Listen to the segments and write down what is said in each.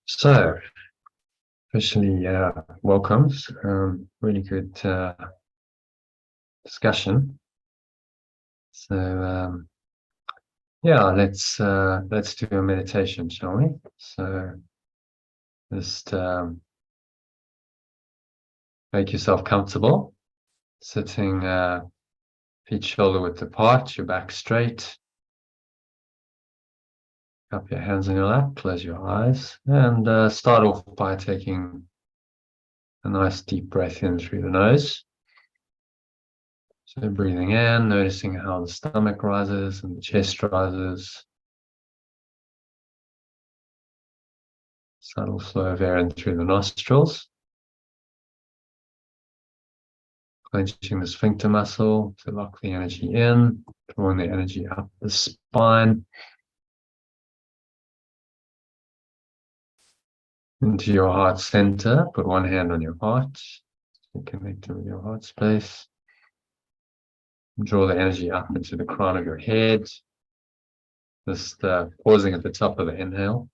So, officially welcome. Really good discussion. So, yeah, let's do a meditation, shall we? So, just make yourself comfortable, sitting feet shoulder width apart, your back straight. Cup your hands in your lap, close your eyes, and start off by taking a nice deep breath in through the nose. So breathing in, noticing how the stomach rises and the chest rises. Subtle flow of air in through the nostrils. Clenching the sphincter muscle to lock the energy in, drawing the energy up the spine. Into your heart center, put one hand on your heart, connected with your heart space. Draw the energy up into the crown of your head. Just pausing at the top of the inhale.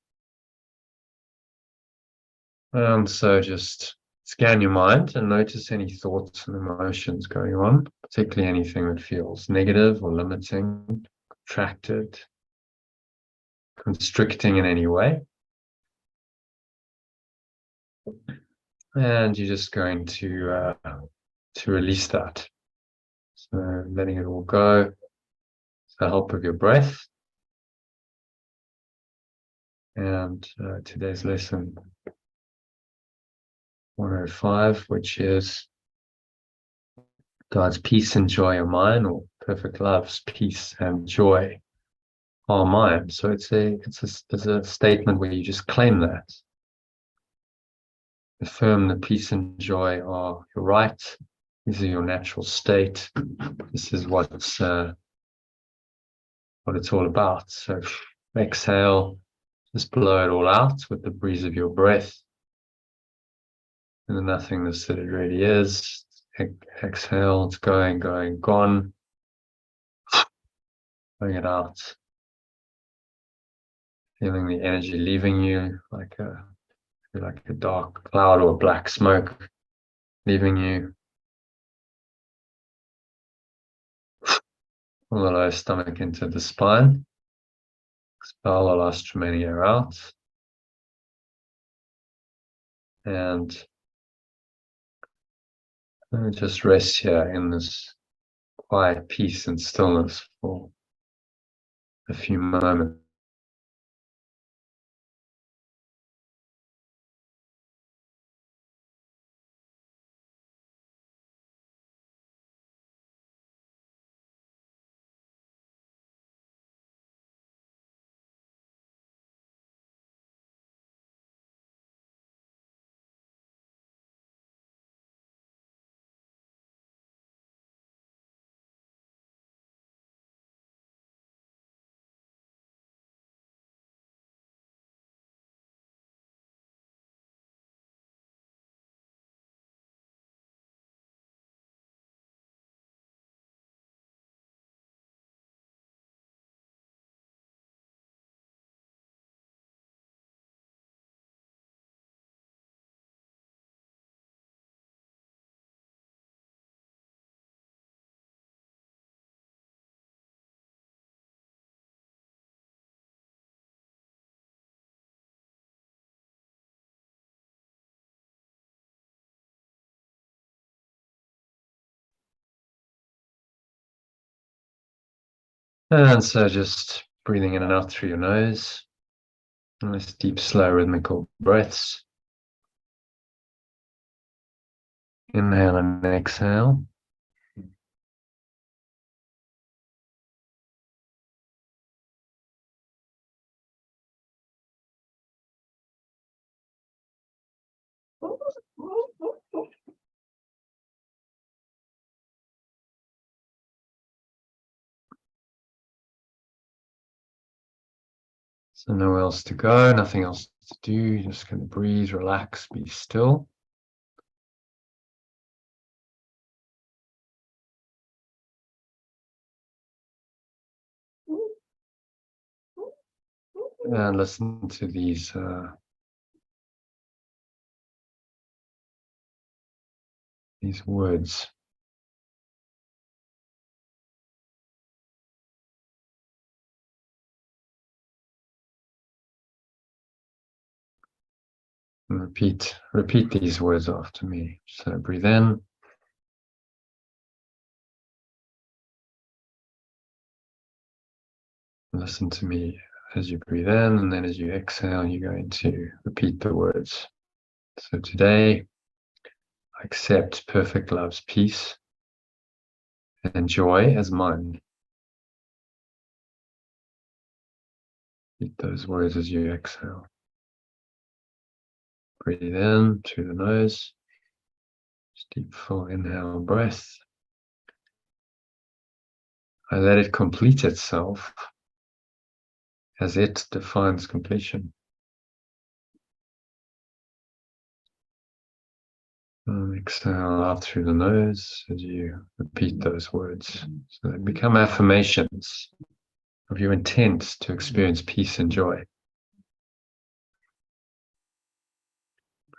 So just scan your mind and notice any thoughts and emotions going on, particularly anything that feels negative or limiting, contracted, constricting in any way. And you're just going to release that. So letting it all go with the help of your breath. And today's lesson 105, which is God's peace and joy are mine, or perfect love's peace and joy are mine. So it's a statement where you just claim that. Affirm that peace and joy are your right. These are your natural state. This is what it's all about. So exhale, just blow it all out with the breeze of your breath and the nothingness that it really is. Exhale, it's going, gone. Bring it out. Feeling the energy leaving you like a dark cloud or black smoke leaving you. Pull the lower stomach into the spine. Expel the last remaining air out. And just rest here in this quiet peace and stillness for a few moments. And so just breathing in and out through your nose. Nice deep, slow, rhythmical breaths. Inhale and exhale. So nowhere else to go, nothing else to do. You're just going to breathe, relax, be still. And listen to these these words. And repeat these words after me. So breathe in. Listen to me as you breathe in, and then as you exhale, you're going to repeat the words. So today, I accept perfect love's peace and joy as mine. Repeat those words as you exhale. Breathe in through the nose. Just deep, full inhale breath. I let it complete itself as it defines completion. And exhale out through the nose as you repeat those words. So they become affirmations of your intent to experience peace and joy.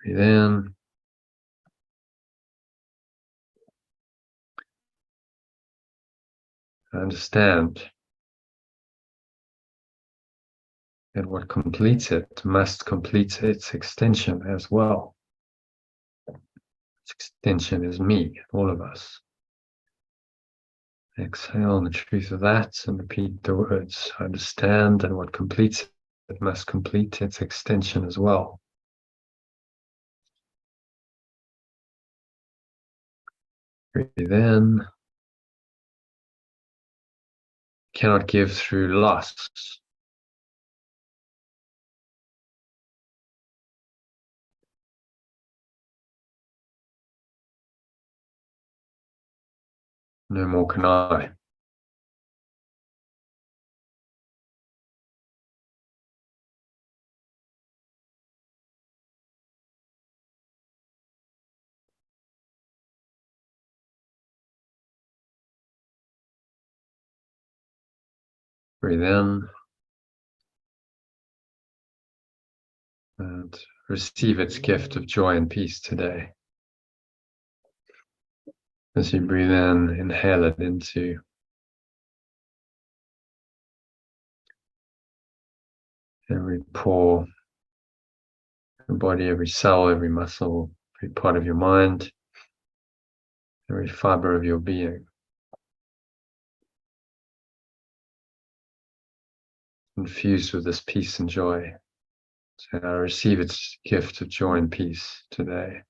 Breathe in. Understand that what completes it must complete its extension as well. Its extension is me, all of us. Exhale on the truth of that and repeat the words. I understand that what completes it must complete its extension as well. Breathe in. Cannot give through loss. No more can I. Breathe in and receive its gift of joy and peace today. As you breathe in, inhale it into every pore, your body, every cell, every muscle, every part of your mind, every fiber of your being. Infused with this peace and joy. So I receive its gift of joy and peace today.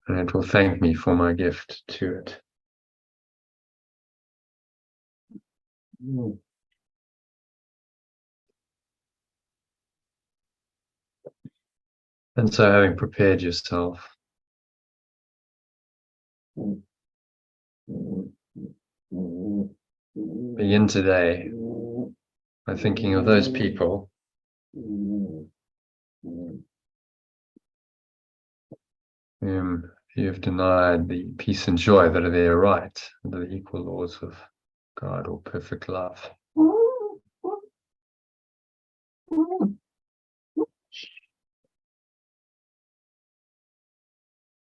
And it will thank me for my gift to it. And so having prepared yourself, begin today by thinking of those people whom you have denied the peace and joy that are their right under the equal laws of God or perfect love.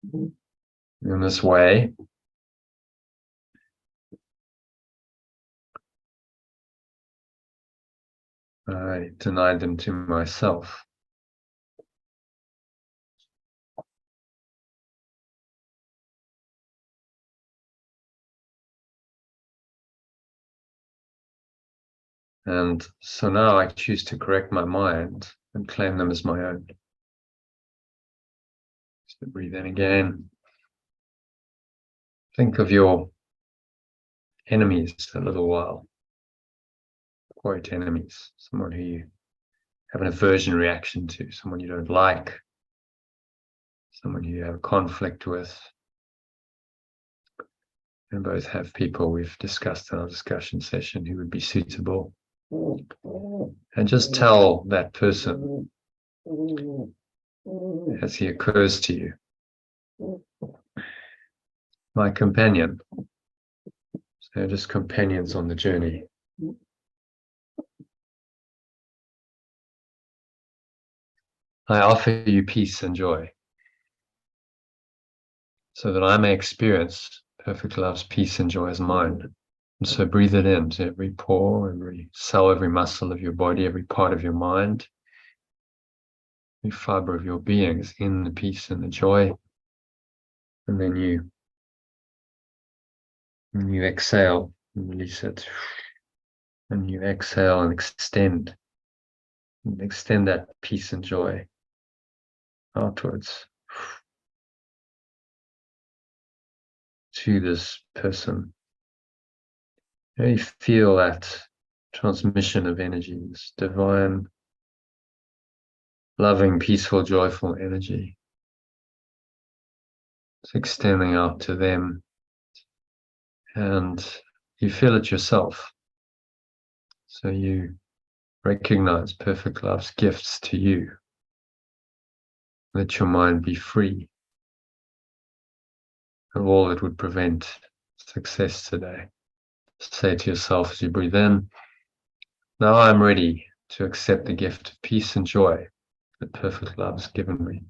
In this way, I denied them to myself. And so now I choose to correct my mind and claim them as my own. So breathe in again. Think of your enemies a little while. Quote enemies, someone who you have an aversion reaction to, someone you don't like, someone who you have a conflict with. And both have people we've discussed in our discussion session who would be suitable. And just tell that person as he occurs to you, my companion. So just companions on the journey. I offer you peace and joy. so that I may experience perfect love's peace and joy as mine. And so breathe it in to every pore, every cell, every muscle of your body, every part of your mind, every fiber of your being is in the peace and the joy. And then you exhale and release it. And you exhale and extend that peace and joy outwards to this person. You feel that transmission of energy, this divine, loving, peaceful, joyful energy. It's extending out to them, and you feel it yourself. So you recognize perfect love's gifts to you. Let your mind be free of all that would prevent success today. Say to yourself as you breathe in, now I'm ready to accept the gift of peace and joy that perfect love has given me.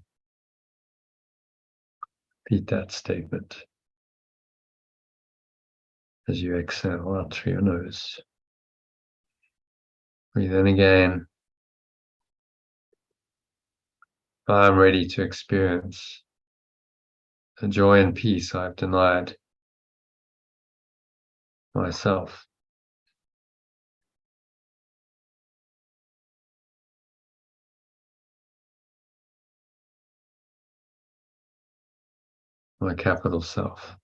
Repeat that statement as you exhale out through your nose. Breathe in again. I'm ready to experience the joy and peace I've denied myself. My capital self.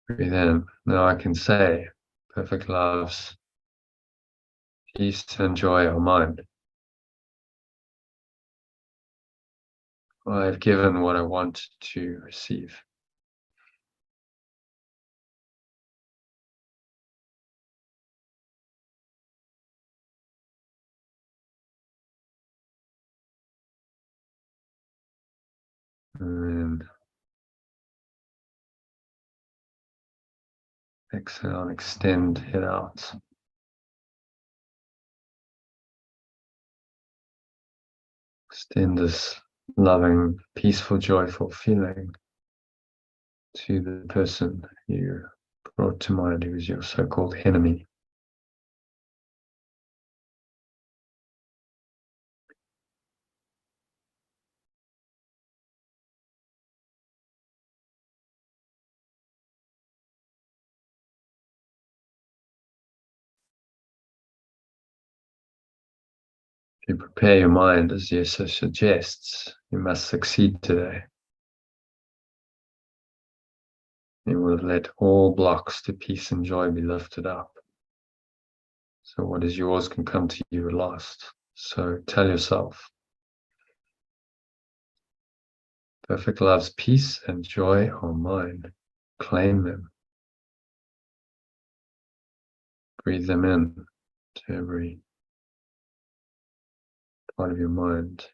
Breathe in. Now I can say, perfect love's peace and joy are mine. I've given what I want to receive. And exhale and extend it out. Extend this loving, peaceful, joyful feeling to the person you brought to mind who is your so-called enemy. If you prepare your mind as Yesa suggests, you must succeed today. You will let all blocks to peace and joy be lifted up. So what is yours can come to you at last. So tell yourself, perfect love's peace and joy are mine. Claim them. Breathe them in to every part of your mind.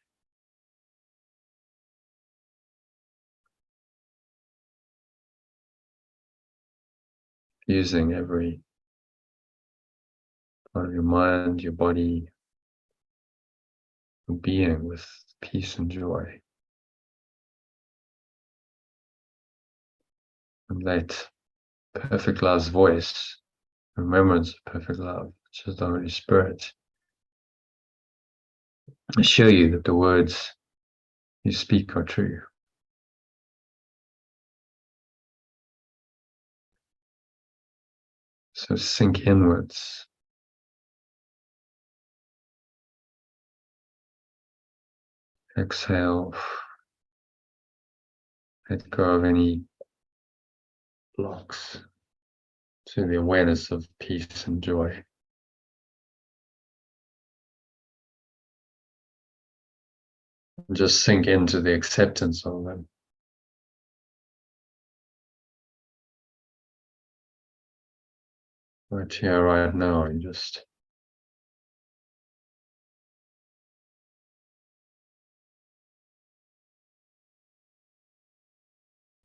Using every part of your mind, your body, your being with peace and joy. And let perfect love's voice, remembrance of perfect love, which is the Holy Spirit, assure you that the words you speak are true. So sink inwards. Exhale. Let go of any blocks to the awareness of peace and joy. Just sink into the acceptance of them. Right here, right now, you just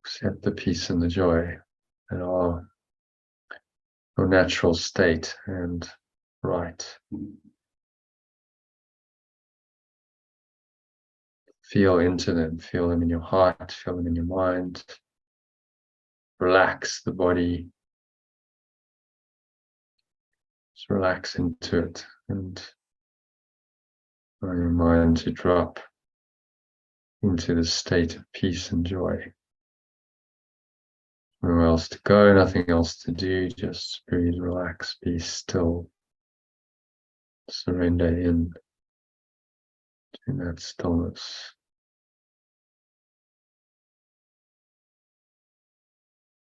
accept the peace and the joy that are your natural state and right. feel into them, feel them in your heart, feel them in your mind. Relax the body. Just relax into it and allow your mind to drop into the state of peace and joy. Nowhere else to go, nothing else to do, just breathe, relax, be still, surrender in to that stillness.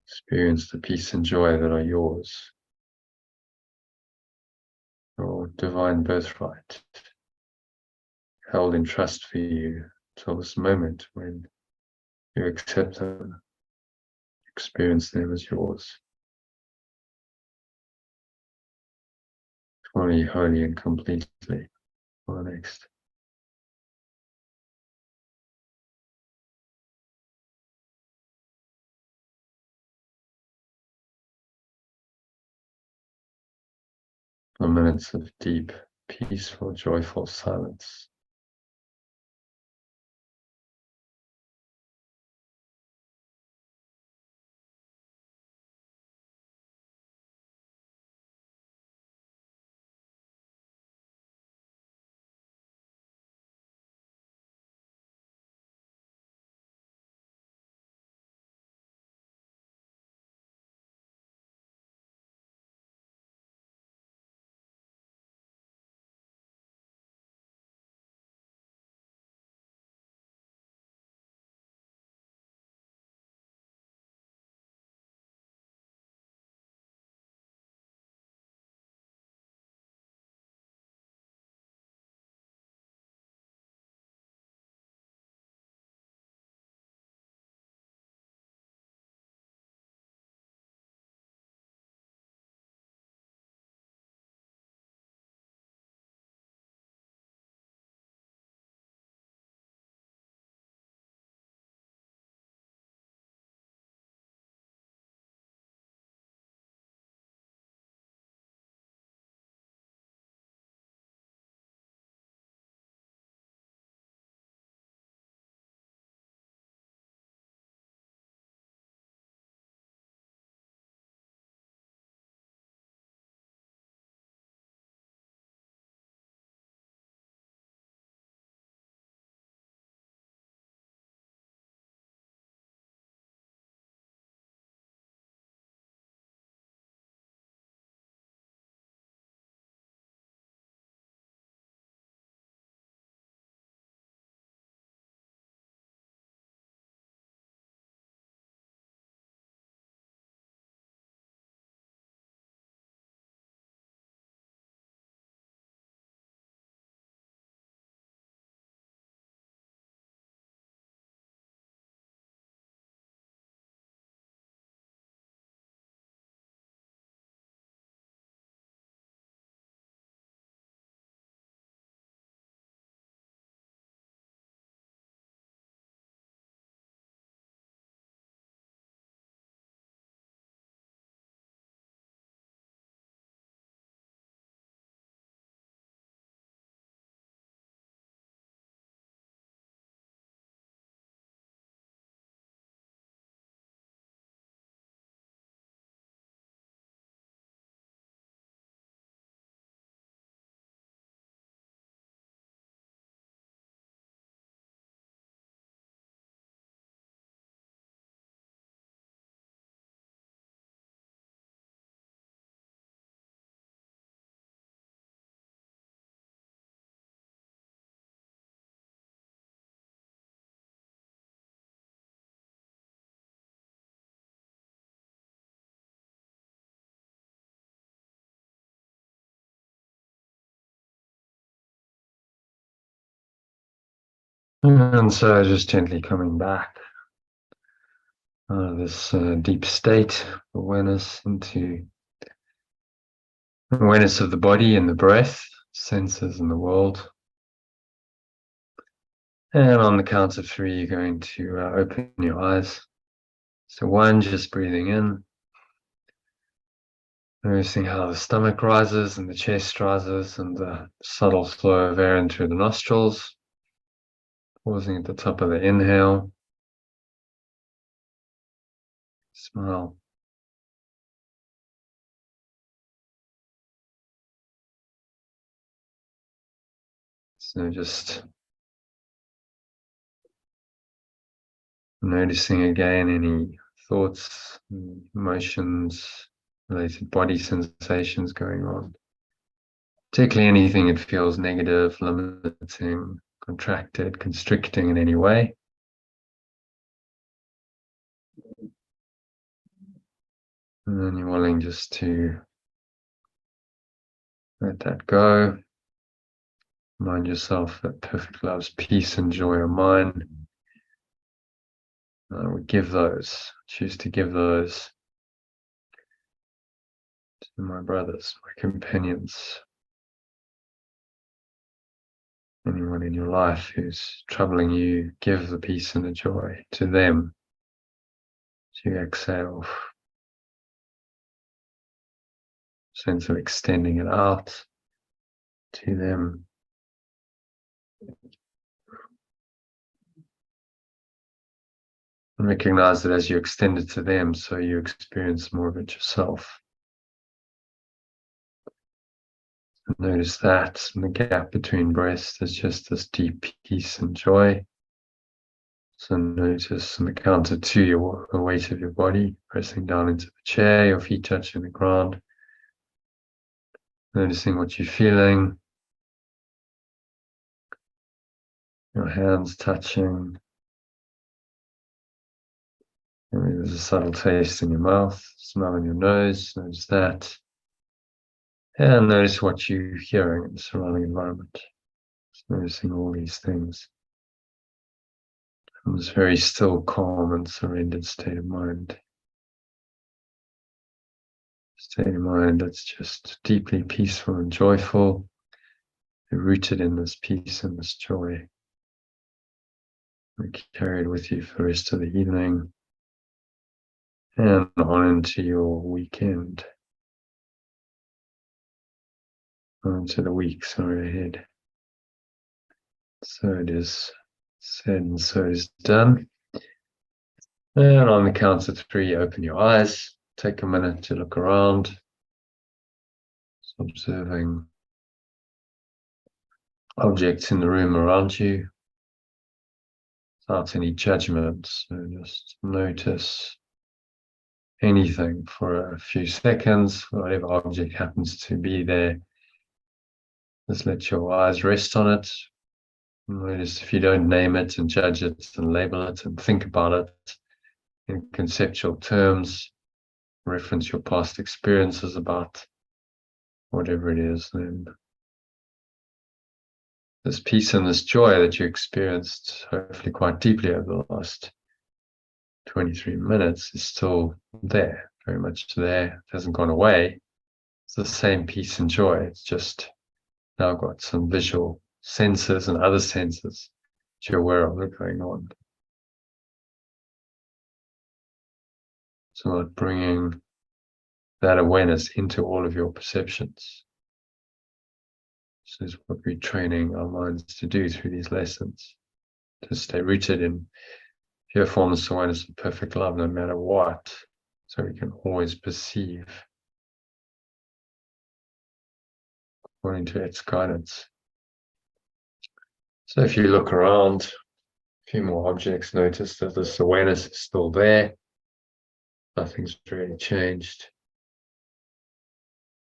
Experience the peace and joy that are yours, your divine birthright, held in trust for you till this moment when you accept them, experience them as yours, fully, wholly, and completely. For the next. Minutes of deep, peaceful, joyful silence. And so just gently coming back out of this deep state of awareness into awareness of the body and the breath, senses and the world. And on the count of 3, you're going to open your eyes. So 1, just breathing in, noticing how the stomach rises and the chest rises and the subtle flow of air in through the nostrils. Pausing at the top of the inhale. Smile. So just noticing again any thoughts, emotions, related body sensations going on. Particularly anything that feels negative, limiting, contracted, constricting in any way. And then you're willing just to let that go. Remind yourself that perfect love's peace and joy are mine. We give those, choose to give those to my brothers, my companions, anyone in your life who's troubling you. Give the peace and the joy to them. To exhale, sense of extending it out to them. And recognize that as you extend it to them, so you experience more of it yourself. And notice that in the gap between breaths, there's just this deep peace and joy. So notice on the count of 2, the weight of your body pressing down into the chair, your feet touching the ground. Noticing what you're feeling. Your hands touching. Maybe there's a subtle taste in your mouth, smell in your nose, notice that. And notice what you're hearing in the surrounding environment. Just noticing all these things. From this very still, calm, and surrendered state of mind. State of mind that's just deeply peaceful and joyful, rooted in this peace and this joy. And carry it with you for the rest of the evening and on into your weekend. Into the weeks ahead. So it is said and so it is done. And on the count of 3, open your eyes. Take a minute to look around. Just observing objects in the room around you without any judgment. So just notice anything for a few seconds, whatever object happens to be there. Just let your eyes rest on it. Notice if you don't name it and judge it and label it and think about it in conceptual terms, reference your past experiences about whatever it is, then this peace and this joy that you experienced hopefully quite deeply over the last 23 minutes is still there, very much there. It hasn't gone away. It's the same peace and joy. It's just now got some visual senses and other senses that you're aware of that are going on. So bringing that awareness into all of your perceptions. This is what we're training our minds to do through these lessons, to stay rooted in pure formless awareness of perfect love no matter what, so we can always perceive according to its guidance. So if you look around, a few more objects, notice that this awareness is still there. Nothing's really changed.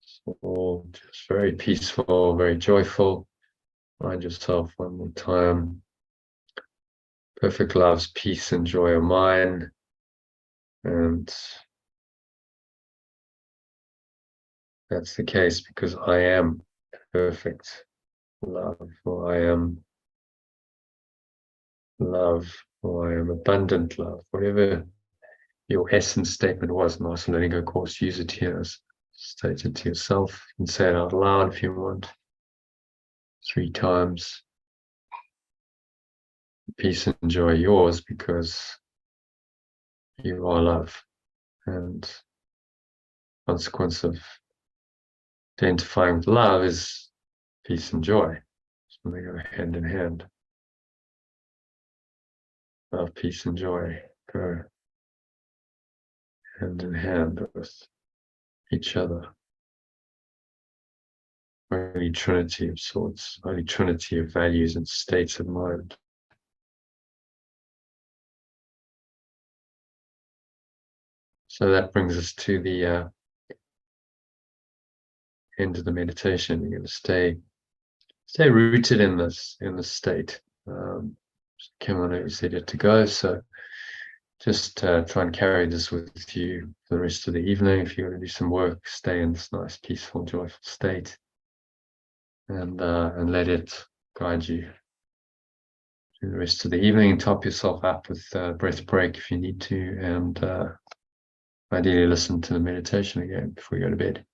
It's all just very peaceful, very joyful. Find yourself one more time. Perfect love's peace and joy are mine. And that's the case because I am perfect love, or I am love, or I am abundant love. Whatever your essence statement was, Master Learning A Course, use it here as stated to yourself and say it out loud if you want. 3 times. Peace and joy yours because you are love. And consequence of identifying with love is peace and joy. So they go hand in hand. of peace and joy go hand in hand with each other. Holy Trinity of sorts, Holy Trinity of values and states of mind. So that brings us to the end of the meditation. You're going to stay rooted in this state. Kim, I know you said it to go, so just try and carry this with you for the rest of the evening. If you want to do some work, stay in this nice, peaceful, joyful state, and let it guide you through the rest of the evening. Top yourself up with breath break if you need to, and ideally listen to the meditation again before you go to bed.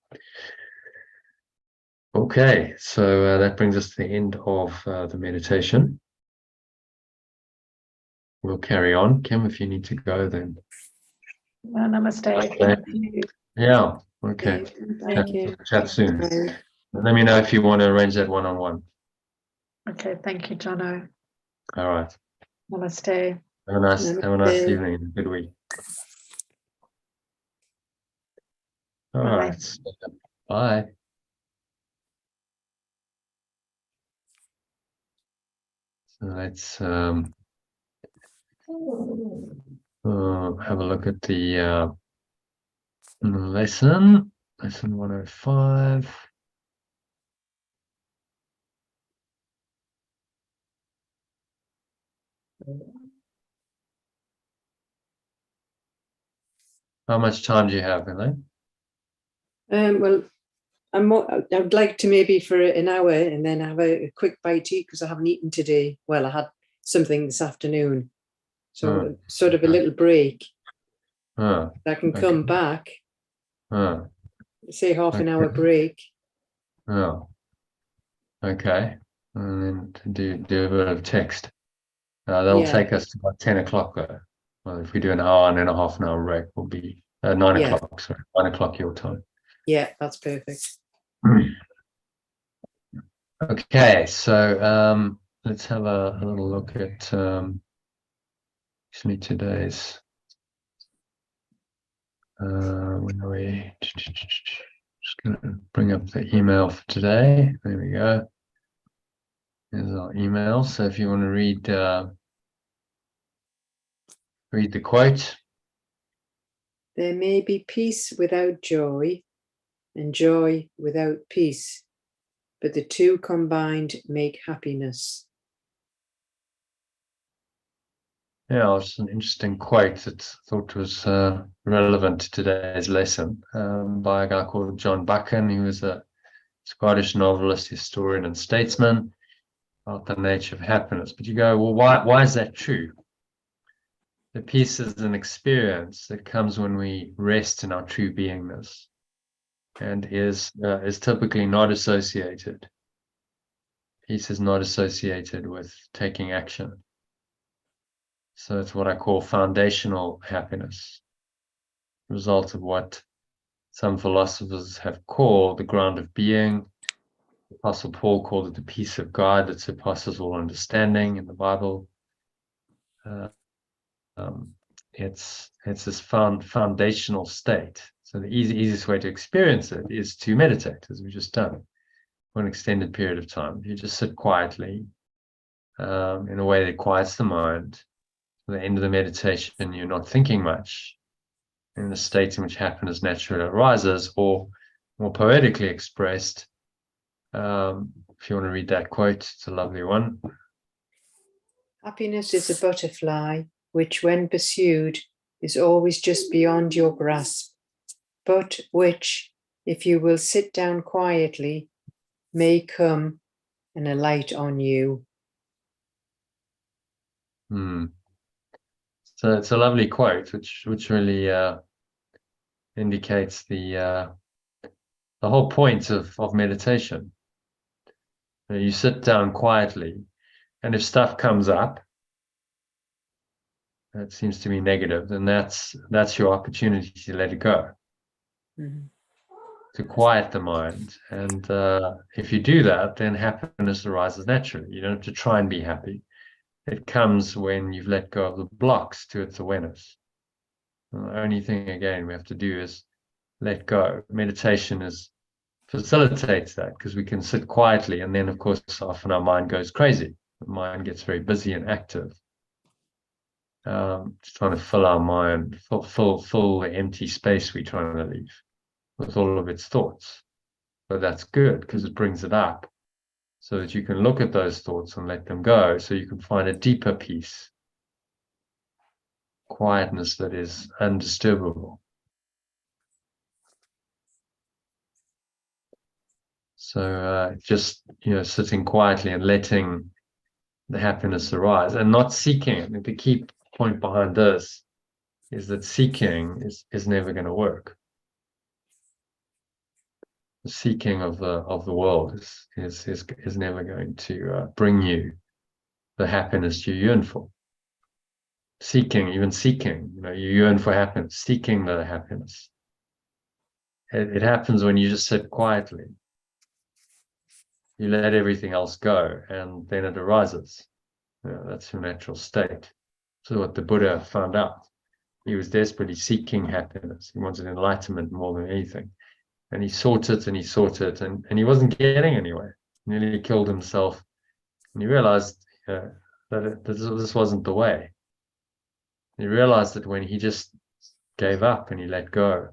Okay, so that brings us to the end of the meditation. We'll carry on. Kim, if you need to go, then. Namaste. Thank you. Yeah, okay. Thank you. Chat soon. Let me know if you want to arrange that one-on-one. Okay, thank you, Jono. All right. Namaste. Have a nice evening and a good week. All right. Bye. So let's have a look at the lesson 105. How much time do you have, Elaine? Well, I'd like to maybe for an hour and then have a quick bite to eat because I haven't eaten today. Well, I had something this afternoon, so sort of a little break. I can come back. Say half an hour break. Oh, okay. And then do a bit of text. That'll take us to about 10 o'clock though. Well, if we do an hour and then a half an hour break, we'll be 9 o'clock. Sorry, 9 o'clock your time. Yeah, that's perfect. Okay, so let's have a little look at today's. When are we? Just going to bring up the email for today. There we go. There's our email. So if you want to read the quote. There may be peace without joy and joy without peace, but the two combined make happiness. Yeah, it's an interesting quote that I thought was relevant to today's lesson by a guy called John Buchan, who was a Scottish novelist, historian, and statesman about the nature of happiness. But you go, well, why is that true? The peace is an experience that comes when we rest in our true beingness and is typically not associated. Peace is not associated with taking action. So it's what I call foundational happiness, result of what some philosophers have called the ground of being. The Apostle Paul called it the peace of God that surpasses all understanding in the Bible. It's this foundational state. So the easiest way to experience it is to meditate, as we've just done, for an extended period of time. You just sit quietly in a way that quiets the mind. At the end of the meditation, you're not thinking much. In the state in which happiness naturally arises, or more poetically expressed, if you want to read that quote, it's a lovely one. Happiness is a butterfly, which when pursued is always just beyond your grasp, but which, if you will sit down quietly, may come and alight on you. So it's a lovely quote, which really indicates the whole point of meditation. You sit down quietly, and if stuff comes up that seems to be negative, then that's your opportunity to let it go, to quiet the mind. And if you do that, then happiness arises naturally. You don't have to try and be happy. It comes when you've let go of the blocks to its awareness. And the only thing, again, we have to do is let go. Meditation facilitates that, because we can sit quietly, and then, of course, often our mind goes crazy. The mind gets very busy and active. Just trying to fill our mind, fill the empty space we're trying to leave with all of its thoughts. But that's good, because it brings it up so that you can look at those thoughts and let them go, so you can find a deeper peace, quietness that is undisturbable. So just, sitting quietly and letting the happiness arise and not seeking it. And the key point behind this is that seeking is never going to work. The seeking of the world is never going to bring you the happiness you yearn for. Even seeking, you yearn for happiness, seeking the happiness. It happens when you just sit quietly. You let everything else go, and then it arises. That's your natural state. So what the Buddha found out, he was desperately seeking happiness. He wanted enlightenment more than anything. And he sought it and he sought it, and he wasn't getting anywhere. He nearly killed himself. And he realized that this wasn't the way. He realized that when he just gave up and he let go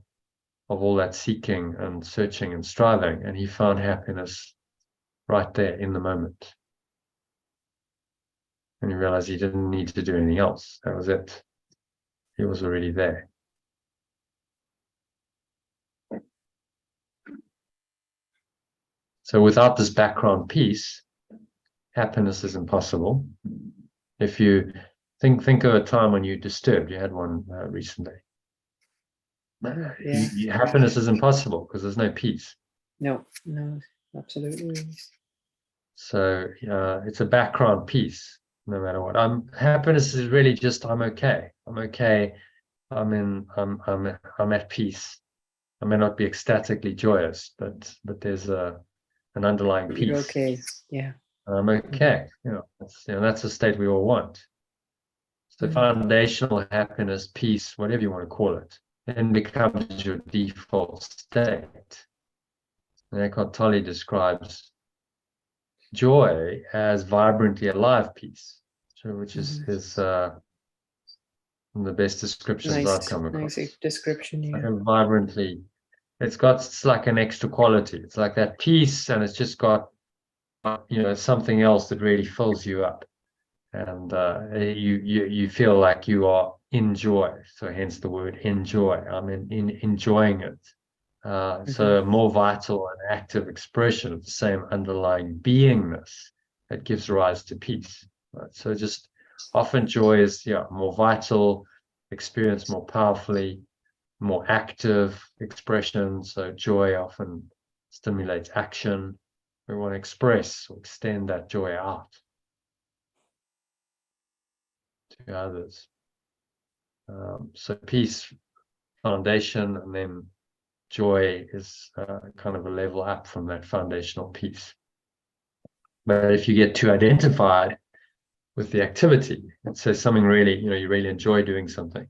of all that seeking and searching and striving, and he found happiness right there in the moment. And he realized he didn't need to do anything else. That was it. He was already there. So without this background peace, happiness is impossible. If you think of a time when you're disturbed, you had one recently. Yeah. Happiness is impossible because there's no peace. No, absolutely. So it's a background peace, no matter what. Happiness is really just I'm okay. I'm okay. I'm at peace. I may not be ecstatically joyous, but there's an underlying peace. You're okay. Yeah. I'm okay. That's a state we all want. So foundational happiness, peace, whatever you want to call it, then becomes your default state. And Eckhart Tolle describes joy as vibrantly alive peace, which is one of the best descriptions I've come across. Nice description, yeah. Like vibrantly, it's like an extra quality. It's like that peace, and it's just got something else that really fills you up, and you feel like you are in joy. So hence the word enjoy. I'm enjoying it. So a more vital and active expression of the same underlying beingness that gives rise to peace. Right? So just often joy is more vital, experienced more powerfully, more active expression. So joy often stimulates action. We want to express or extend that joy out to others. So peace, foundation, and then joy is kind of a level up from that foundational peace. But if you get too identified with the activity, it says something really, you really enjoy doing something,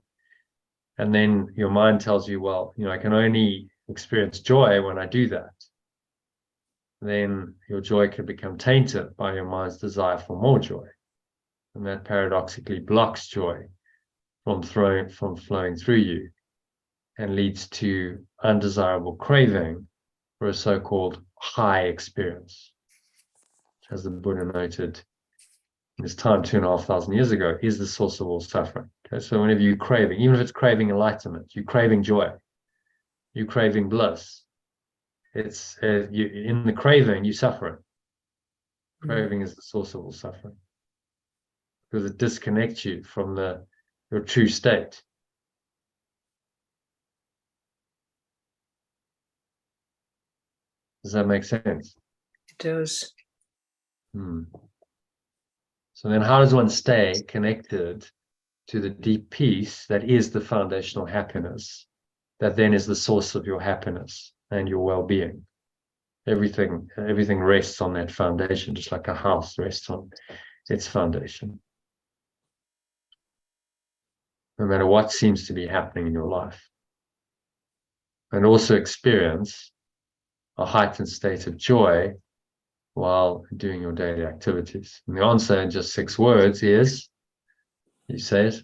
and then your mind tells you, well, I can only experience joy when I do that, then your joy can become tainted by your mind's desire for more joy, and that paradoxically blocks joy from flowing through you, and leads to undesirable craving for a so-called high experience, which, as the Buddha noted in his time 2,500 years ago, is the source of all suffering. Okay, so whenever you're craving, even if it's craving enlightenment, you're craving joy, you're craving bliss, it's in the craving, you're suffering. Craving is the source of all suffering, because it disconnects you from your true state. Does that make sense? It does. So then how does one stay connected to the deep peace that is the foundational happiness, that then is the source of your happiness and your well-being? Everything rests on that foundation, just like a house rests on its foundation. no matter what seems to be happening in your life. And also experience a heightened state of joy while doing your daily activities. And the answer in just 6 words is, you say it.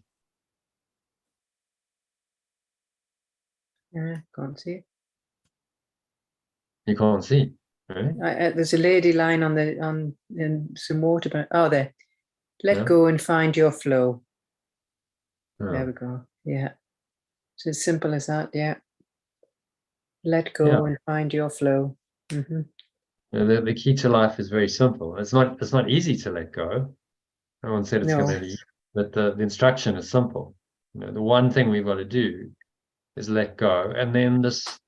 Yeah, can't see it. You can't see, really? There's a lady lying on in some water. Oh, there. Let Yeah. go and find your flow. Yeah. There we go. Yeah. It's as simple as that. Yeah. Let go Yeah. and find your flow. Mm-hmm. The key to life is very simple. It's not easy to let go. No one said it's No. going to be, but the instruction is simple. The one thing we've got to do is let go, and then this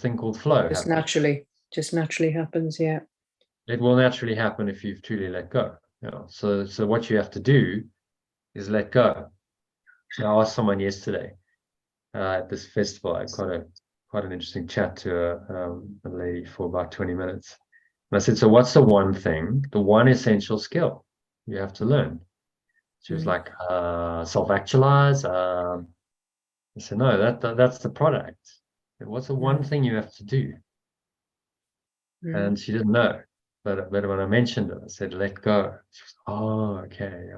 thing called flow Just happens. naturally happens. Yeah. It will naturally happen if you've truly let go. So what you have to do is let go. I asked someone yesterday at this festival. I had quite an interesting chat to a lady for about 20 minutes. And I said, so what's the one essential skill you have to learn? She was like, self-actualize. I said, no, that's the product. What's the one thing you have to do? And she didn't know. But when I mentioned it, I said, let go. She was, oh, okay,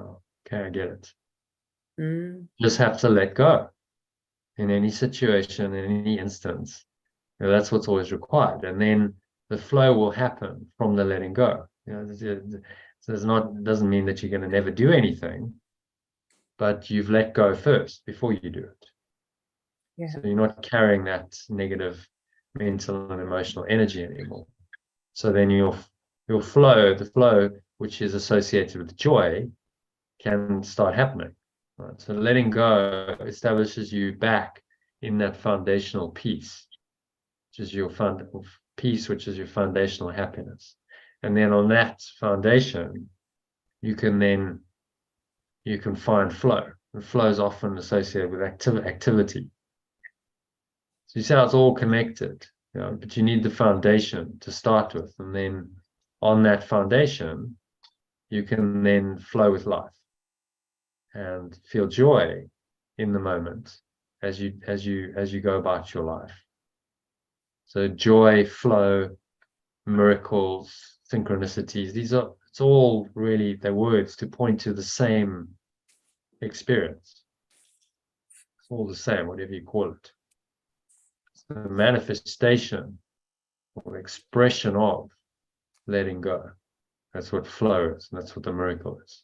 I get it. Just have to let go in any situation, in any instance. That's what's always required. And then the flow will happen from the letting go. So it doesn't mean that you're going to never do anything, but you've let go first before you do it. Yeah. So you're not carrying that negative mental and emotional energy anymore. So then your flow, the flow which is associated with joy, can start happening. Right? So letting go establishes you back in that foundational peace, which is your peace, which is your foundational happiness. And then on that foundation, you can find flow. And flow is often associated with activity. So you see how it's all connected, but you need the foundation to start with. And then on that foundation, you can then flow with life and feel joy in the moment as you go about your life. So joy, flow, miracles, synchronicities, it's all really, they're words to point to the same experience. It's all the same, whatever you call it. It's the manifestation or expression of letting go. That's what flow is, and that's what the miracle is.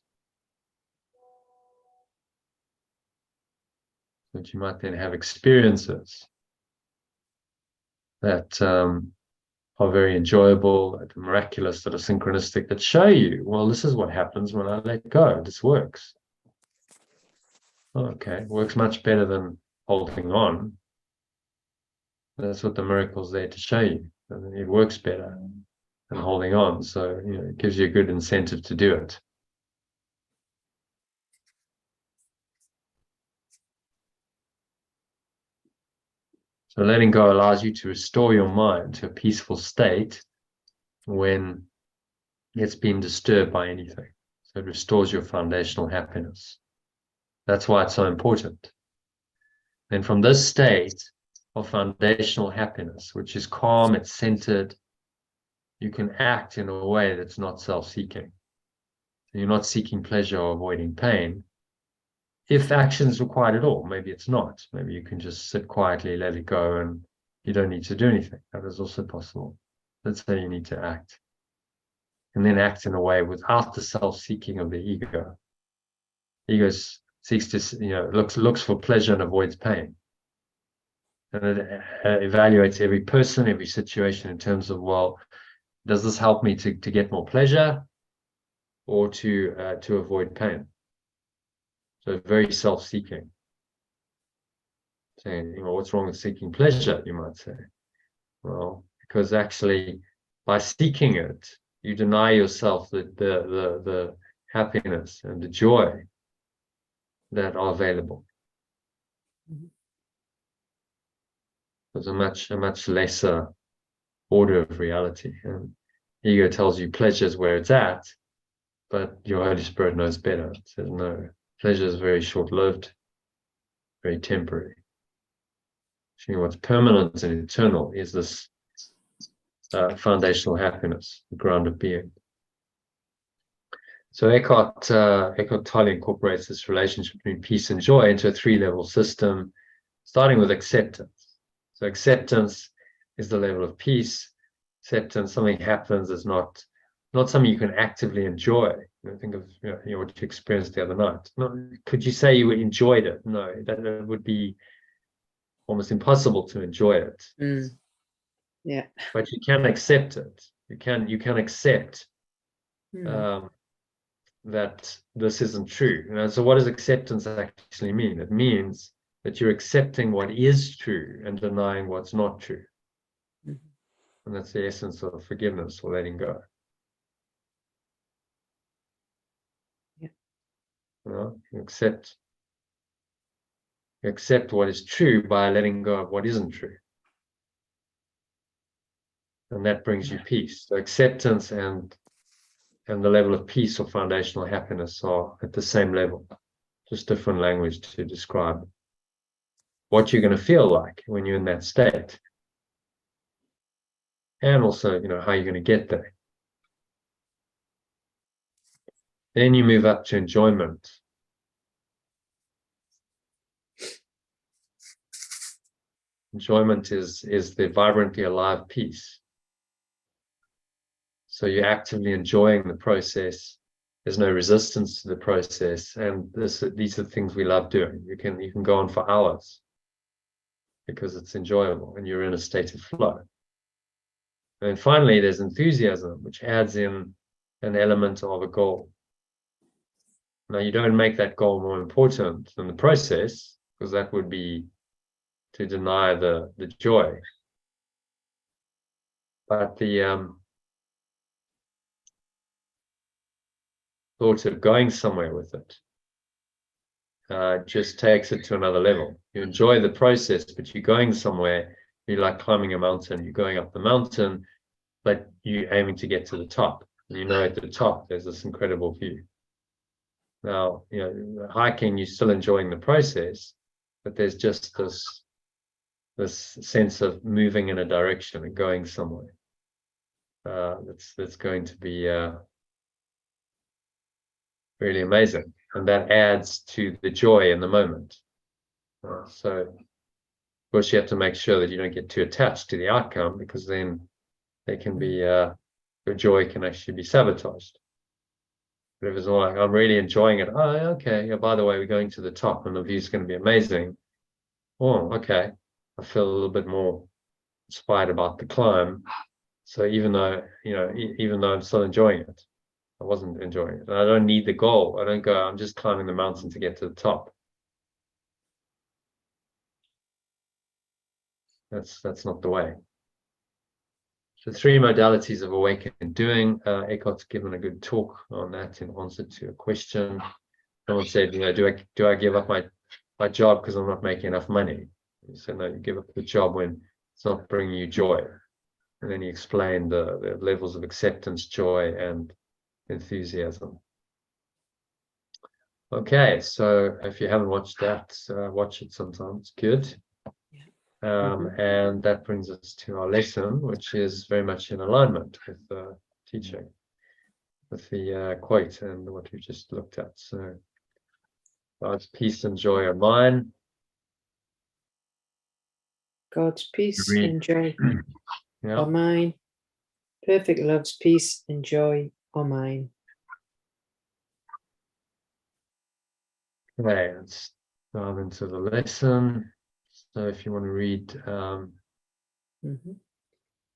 That you might then have experiences that are very enjoyable, that are miraculous, that are synchronistic, that show you, well, this is what happens when I let go. This works. Okay, works much better than holding on. That's what the miracle's there to show you. It works better than holding on. So it gives you a good incentive to do it. So letting go allows you to restore your mind to a peaceful state when it's been disturbed by anything. So it restores your foundational happiness. That's why it's so important. And from this state of foundational happiness, which is calm, it's centered, you can act in a way that's not self-seeking. You're not seeking pleasure or avoiding pain. If action is required at all, maybe it's not. Maybe you can just sit quietly, let it go, and you don't need to do anything. That is also possible. That's how you need to act. And then act in a way without the self-seeking of the ego. Ego seeks to, looks for pleasure and avoids pain. And it evaluates every person, every situation in terms of, well, does this help me to get more pleasure or to avoid pain? So very self-seeking. Saying, what's wrong with seeking pleasure, you might say. Well, because actually by seeking it, you deny yourself the happiness and the joy that are available. There's a much lesser order of reality. And ego tells you pleasure is where it's at, but your Holy Spirit knows better. It says no, pleasure is very short-lived. very temporary. What's permanent and eternal is this foundational happiness, the ground of being. So Eckhart Tolle incorporates this relationship between peace and joy into a 3-level system, starting with acceptance. So acceptance is the level of peace. Acceptance, something happens, is not something you can actively enjoy. Think of what you experienced the other night. Could you say you enjoyed it? No, that would be almost impossible to enjoy it. Yeah. But you can accept it. You can accept that this isn't true. So what does acceptance actually mean? It means that you're accepting what is true and denying what's not true. And that's the essence of forgiveness, or letting go. You accept what is true by letting go of what isn't true. And that brings you peace. So acceptance and the level of peace or foundational happiness are at the same level, just different language to describe what you're going to feel like when you're in that state. And also, how you're going to get there. Then you move up to enjoyment. Enjoyment is the vibrantly alive peace. So you're actively enjoying the process. There's no resistance to the process, and these are things we love doing. You can go on for hours because it's enjoyable, and you're in a state of flow. And finally, there's enthusiasm, which adds in an element of a goal. Now, you don't make that goal more important than the process, because that would be to deny the joy. But the thought of going somewhere with it just takes it to another level. You enjoy the process, but you're going somewhere. You're like climbing a mountain. You're going up the mountain, but you're aiming to get to the top. And at the top, there's this incredible view. Now, hiking, you're still enjoying the process, but there's just this sense of moving in a direction and going somewhere. That's going to be really amazing, and that adds to the joy in the moment. So, of course, you have to make sure that you don't get too attached to the outcome, because then there can be your joy can actually be sabotaged. But if it's all like, I'm really enjoying it, oh, okay, yeah, by the way, we're going to the top and the view's going to be amazing. Oh, okay, I feel a little bit more inspired about the climb. So even though I'm still enjoying it, I wasn't enjoying it. And I don't need the goal. I don't go, I'm just climbing the mountain to get to the top. That's not the way. So 3 modalities of awakened doing. Eckhart's given a good talk on that in answer to a question. Someone said, do I give up my job because I'm not making enough money? He said, no, you give up the job when it's not bringing you joy. And then he explained the levels of acceptance, joy, and enthusiasm. Okay, so if you haven't watched that, watch it sometime. It's good. And that brings us to our lesson, which is very much in alignment with the teaching, with the quote and what we just looked at. So, God's peace and joy are mine. God's peace and joy Yeah. are mine. Perfect love's peace and joy are mine. Okay, let's dive into the lesson. So if you want to read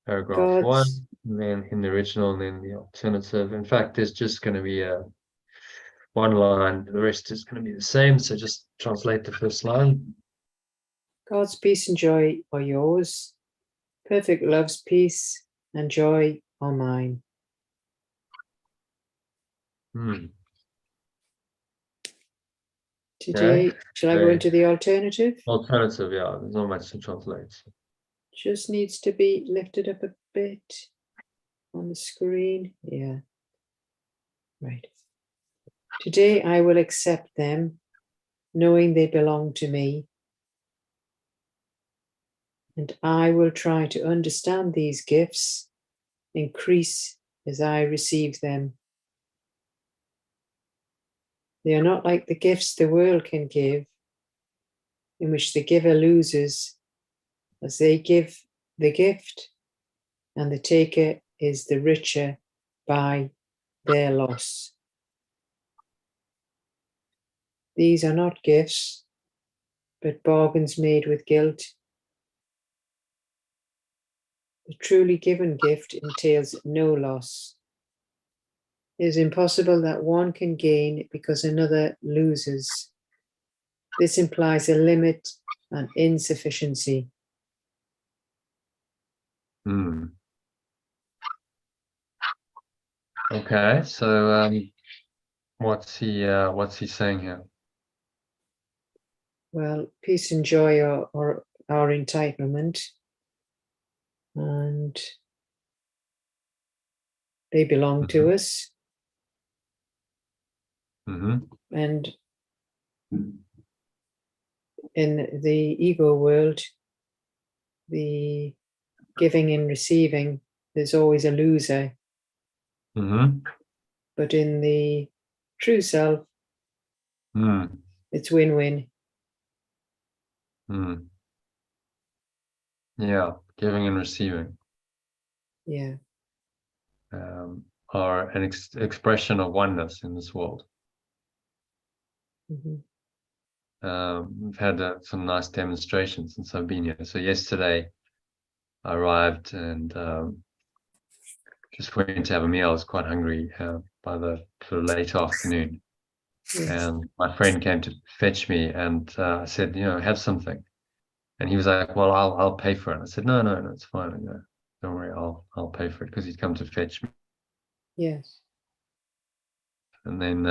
paragraph 1, and then in the original, and then the alternative. In fact, there's just going to be one line. The rest is going to be the same. So just translate the first line. God's peace and joy are yours. Perfect love's peace and joy are mine. Today, shall I go into the alternative? Alternative, yeah. There's not much to translate. Just needs to be lifted up a bit on the screen. Yeah. Right. Today I will accept them, knowing they belong to me, and I will try to understand these gifts, increase as I receive them. They are not like the gifts the world can give, in which the giver loses as they give the gift, and the taker is the richer by their loss. These are not gifts, but bargains made with guilt. The truly given gift entails no loss. It is impossible that one can gain because another loses. This implies a limit and insufficiency. Hmm. Okay, so what's he saying here? Well, peace and joy are our entitlement, and they belong to us. Mm-hmm. And in the ego world, the giving and receiving, there's always a loser. Mm-hmm. But in the true self, Mm. it's win-win. Mm. Yeah, giving and receiving Yeah. are an expression of oneness in this world. Mm-hmm. We've had some nice demonstrations since I've been here. So yesterday I arrived and just went to have a meal. I was quite hungry by the sort of late afternoon. Yes. And my friend came to fetch me, and I said, have something. And he was like, well, I'll pay for it. I said, no, it's fine. Don't worry, I'll pay for it, because he'd come to fetch me. Yes. And then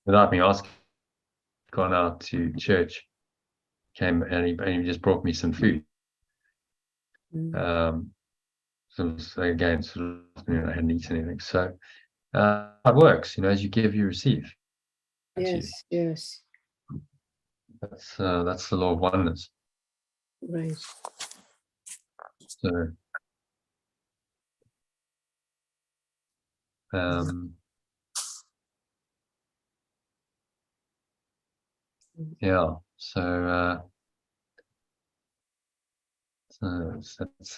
without me asking, gone out to church, came and he just brought me some food. Mm. So again, sort of, I hadn't eaten anything. So it works, as you give, you receive. Yes. Yes. That's the law of oneness. Right. So yeah. So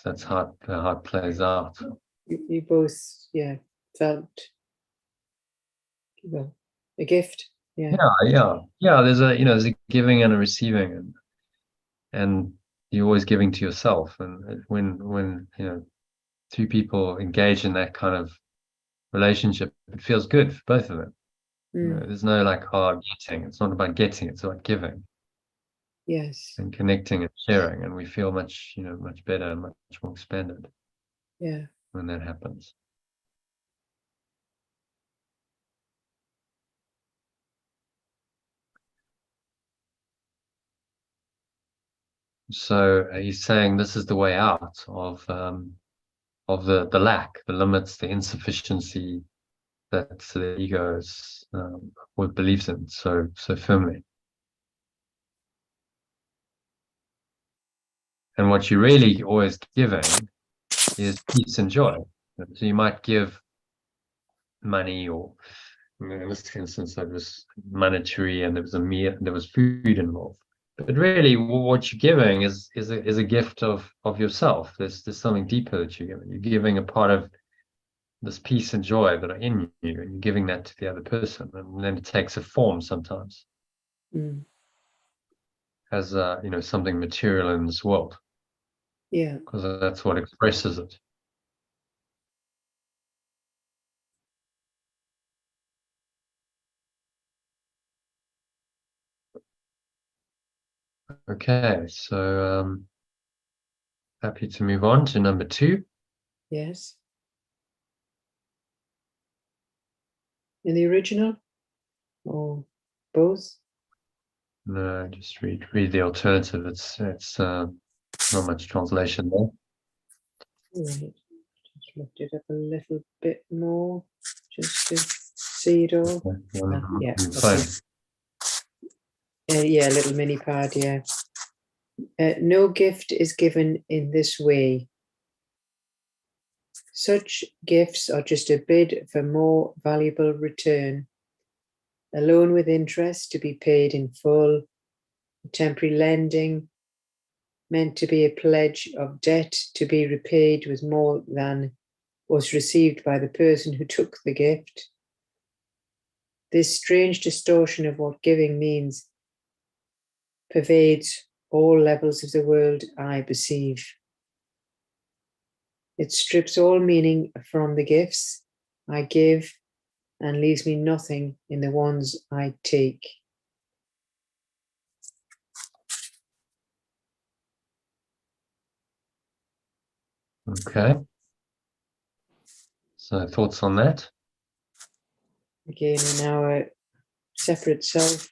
that's how it plays out. You both, felt a gift. Yeah. There's a giving and a receiving, and you're always giving to yourself. And when two people engage in that kind of relationship, it feels good for both of them. Mm. There's no like hard getting. It's not about getting. It's about giving. Yes. And connecting and sharing, and we feel much better and much more expanded. Yeah. When that happens. So he's saying this is the way out of the lack, the limits, the insufficiency that the ego believes in so firmly. And what you're really always giving is peace and joy. So you might give money, or in this instance, that was monetary, and there was a meal, there was food involved. But really, what you're giving is a gift of yourself. There's something deeper that you're giving. You're giving a part of this peace and joy that are in you, and you're giving that to the other person, and then it takes a form sometimes as something material in this world. Yeah. Because that's what expresses it. Okay, so happy to move on to number 2. Yes. In the original, or both? No, just read the alternative. It's not much translation there. Right. Just looked it up a little bit more just to see it all. Okay. Yeah. Fine. Yeah, little mini pad, yeah. No gift is given in this way. Such gifts are just a bid for more valuable return. A loan with interest to be paid in full, temporary lending meant to be a pledge of debt to be repaid with more than was received by the person who took the gift. This strange distortion of what giving means pervades all levels of the world I perceive. It strips all meaning from the gifts I give and leaves me nothing in the ones I take. Okay. So thoughts on that? Again, in our separate self,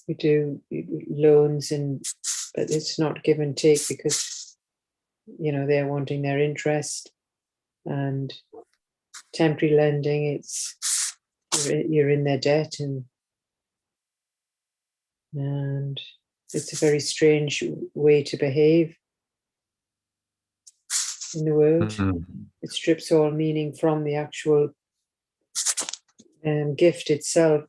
we do loans, but it's not give and take because, they're wanting their interest, and temporary lending, it's you're in their debt, and it's a very strange way to behave in the world. Mm-hmm. It strips all meaning from the actual gift itself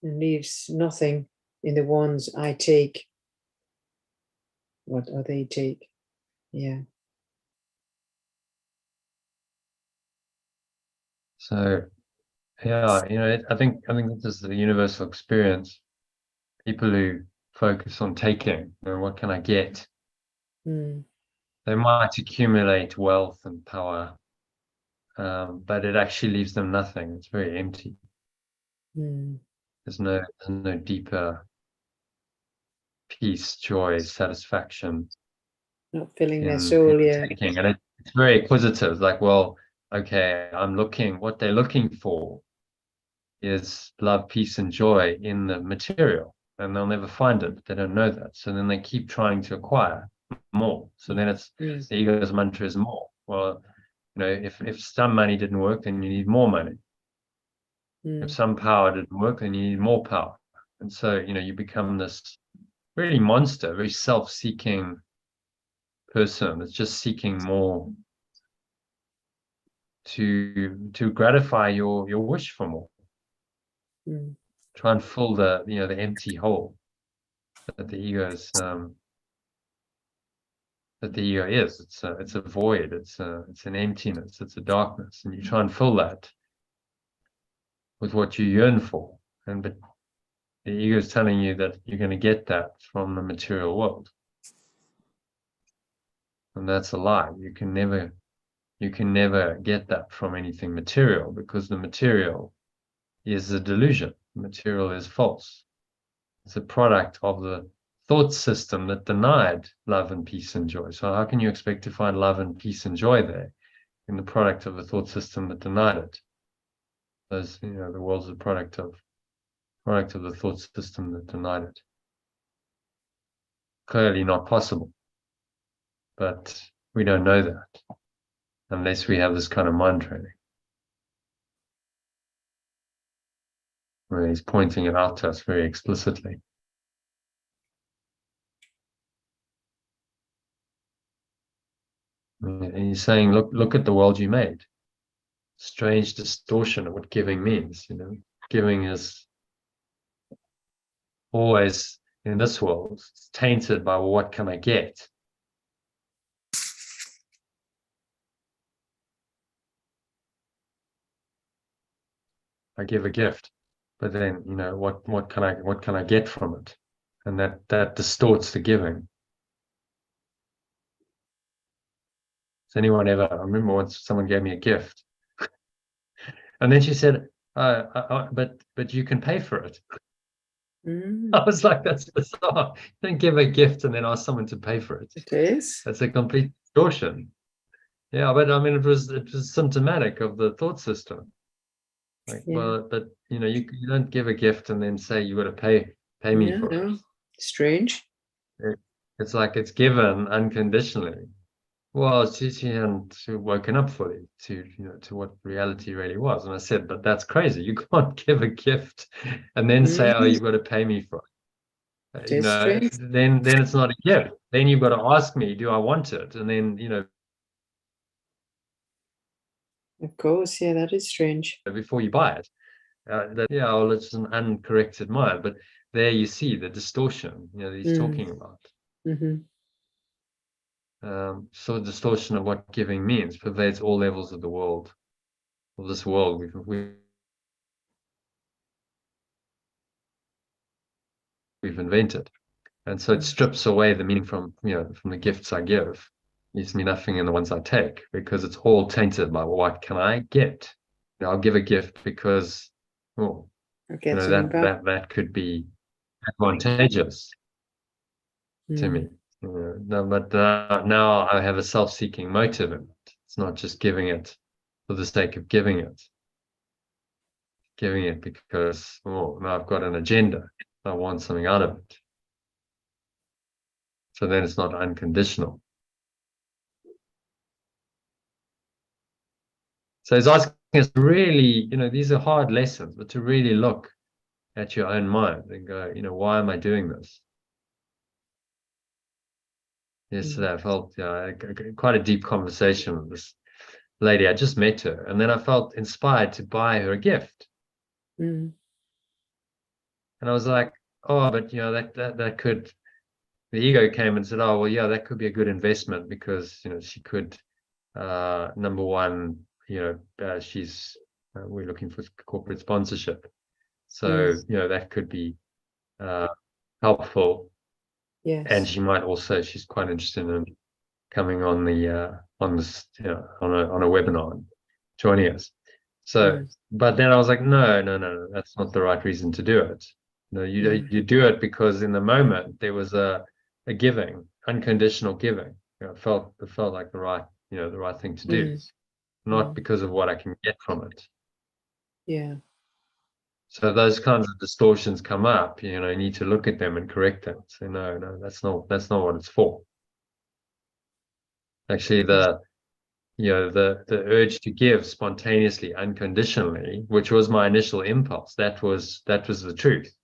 and leaves nothing in the ones I take. What are they take? Yeah. So, yeah, I think this is the universal experience. People who focus on taking, what can I get? They might accumulate wealth and power, but it actually leaves them nothing. It's very empty. There's no deeper peace, joy, satisfaction. Not filling their soul, yeah. Taking. And it's very acquisitive. Like, well, okay, what they're looking for is love, peace, and joy in the material, and they'll never find it. They don't know that. So then they keep trying to acquire more. So then it's the ego's mantra is more. Well, if some money didn't work, then you need more money. If some power didn't work, then you need more power. And so, you become this really monster, very self-seeking person that's just seeking more to gratify your wish for more. Try and fill the empty hole that the ego is. That the ego is. It's a void. It's an emptiness. It's a darkness, and you try and fill that with what you yearn for. But the ego is telling you that you're going to get that from the material world, and that's a lie. You can never get that from anything material, because the material is a delusion. The material is false. It's a product of the thought system that denied love and peace and joy. So how can you expect to find love and peace and joy there in the product of a thought system that denied it? Those, the world's a product of the thought system that denied it. Clearly not possible. But we don't know that unless we have this kind of mind training, where he's pointing it out to us very explicitly. And he's saying, look at the world you made. Strange distortion of what giving means. Giving is always, in this world, it's tainted by, well, what can I get? I give a gift, but then what can I get from it? And that distorts the giving. Has anyone ever? I remember once someone gave me a gift, and then she said, "But you can pay for it." I was like, "That's bizarre. You don't give a gift and then ask someone to pay for it." It is. That's a complete distortion. Yeah, but I mean, it was symptomatic of the thought system. Like, well, but you don't give a gift and then say you got to pay me for it. Strange. It's like it's given unconditionally. Well, she hadn't woken up fully to what reality really was. And I said, but that's crazy. You can't give a gift and then say, oh, you've got to pay me for it. It you is know, strange. then it's not a gift. Then you've got to ask me, do I want it? And then, you know, Of course, yeah, that is strange. before you buy it, yeah, well, it's an uncorrected mind. But there you see the distortion, you know, that he's talking about. Mm-hmm. So the distortion of what giving means pervades all levels of the world, of this world we've invented. And so it strips away the meaning from, you know, from the gifts I give. Leaves me nothing in the ones I take, because it's all tainted by, well, what can I get? You know, I'll give a gift because, oh, I get you know, something back. that could be advantageous to Mm. me. You know, no, but now I have a self-seeking motive in it. It's not just giving it for the sake of giving it. Giving it because, oh, now I've got an agenda. I want something out of it. So then it's not unconditional. So he's asking us to really, you know, these are hard lessons, but to really look at your own mind and go, you know, why am I doing this? Yesterday I felt, you know, quite a deep conversation with this lady. I just met her, and then I felt inspired to buy her a gift. Mm. And I was like, oh, but you know, that could, the ego came and said, oh, well, yeah, that could be a good investment, because, you know, she could, number one, you know, we're looking for corporate sponsorship. So, you know, that could be helpful. Yes. And she might also, she's quite interested in coming on the, on this, you know, on a webinar and joining us. So, but then I was like, no, that's not the right reason to do it. No, you do it because in the moment there was a giving, unconditional giving. You know, it felt like the right thing to do, not because of what I can get from it. Yeah. So those kinds of distortions come up, you know, you need to look at them and correct them. Say, no, that's not what it's for. Actually, the urge to give spontaneously, unconditionally, which was my initial impulse, that was the truth.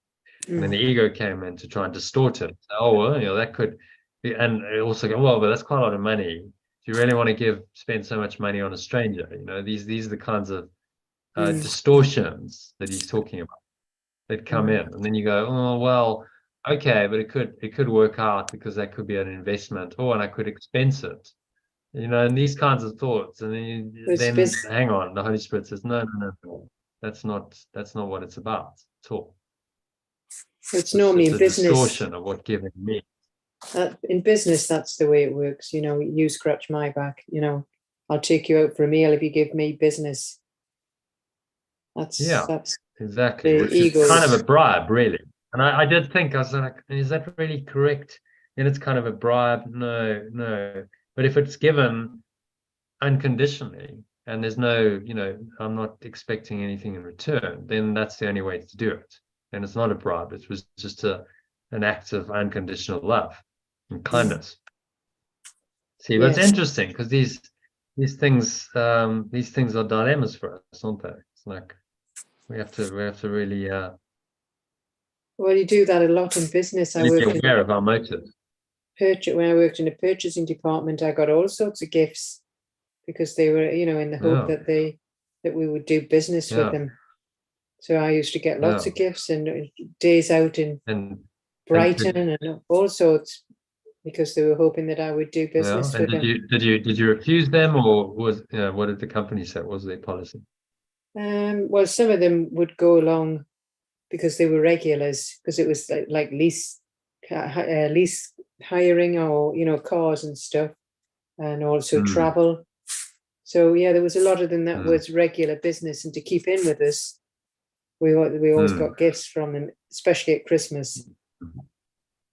And then the ego came in to try and distort it. Oh, well, you know, that could be, and it also go, well, but that's quite a lot of money. Do you really want to spend so much money on a stranger? You know, these are the kinds of distortions that he's talking about that come in. And then you go, oh, well, okay, but it could work out because that could be an investment. Oh, and I could expense it. You know, and these kinds of thoughts. And then hang on, the Holy Spirit says, no, that's not what it's about at all. It's normally in business. Distortion of what giving means. In business, that's the way it works. You know, you scratch my back. You know, I'll take you out for a meal if you give me business. That's exactly, which is kind of a bribe, really. And I did think, I was like, is that really correct? And it's kind of a bribe. No. But if it's given unconditionally and there's no, you know, I'm not expecting anything in return, then that's the only way to do it. And it's not a bribe. It was just an act of unconditional love and kindness. See, but it's interesting because these things are dilemmas for us, aren't they? It's like we have to really well, you do that a lot in business. I be aware of our motives. When I worked in a purchasing department, I got all sorts of gifts because they were, you know, in the hope that we would do business with them. So I used to get lots of gifts and days out in Brighton and all sorts, because they were hoping that I would do business with them. Did you refuse them, or was, you know, what did the company say? What was their policy? Well, some of them would go along because they were regulars, because it was like lease hiring, or, you know, cars and stuff, and also travel. So yeah, there was a lot of them that was regular business, and to keep in with us, we always got gifts from them, especially at Christmas.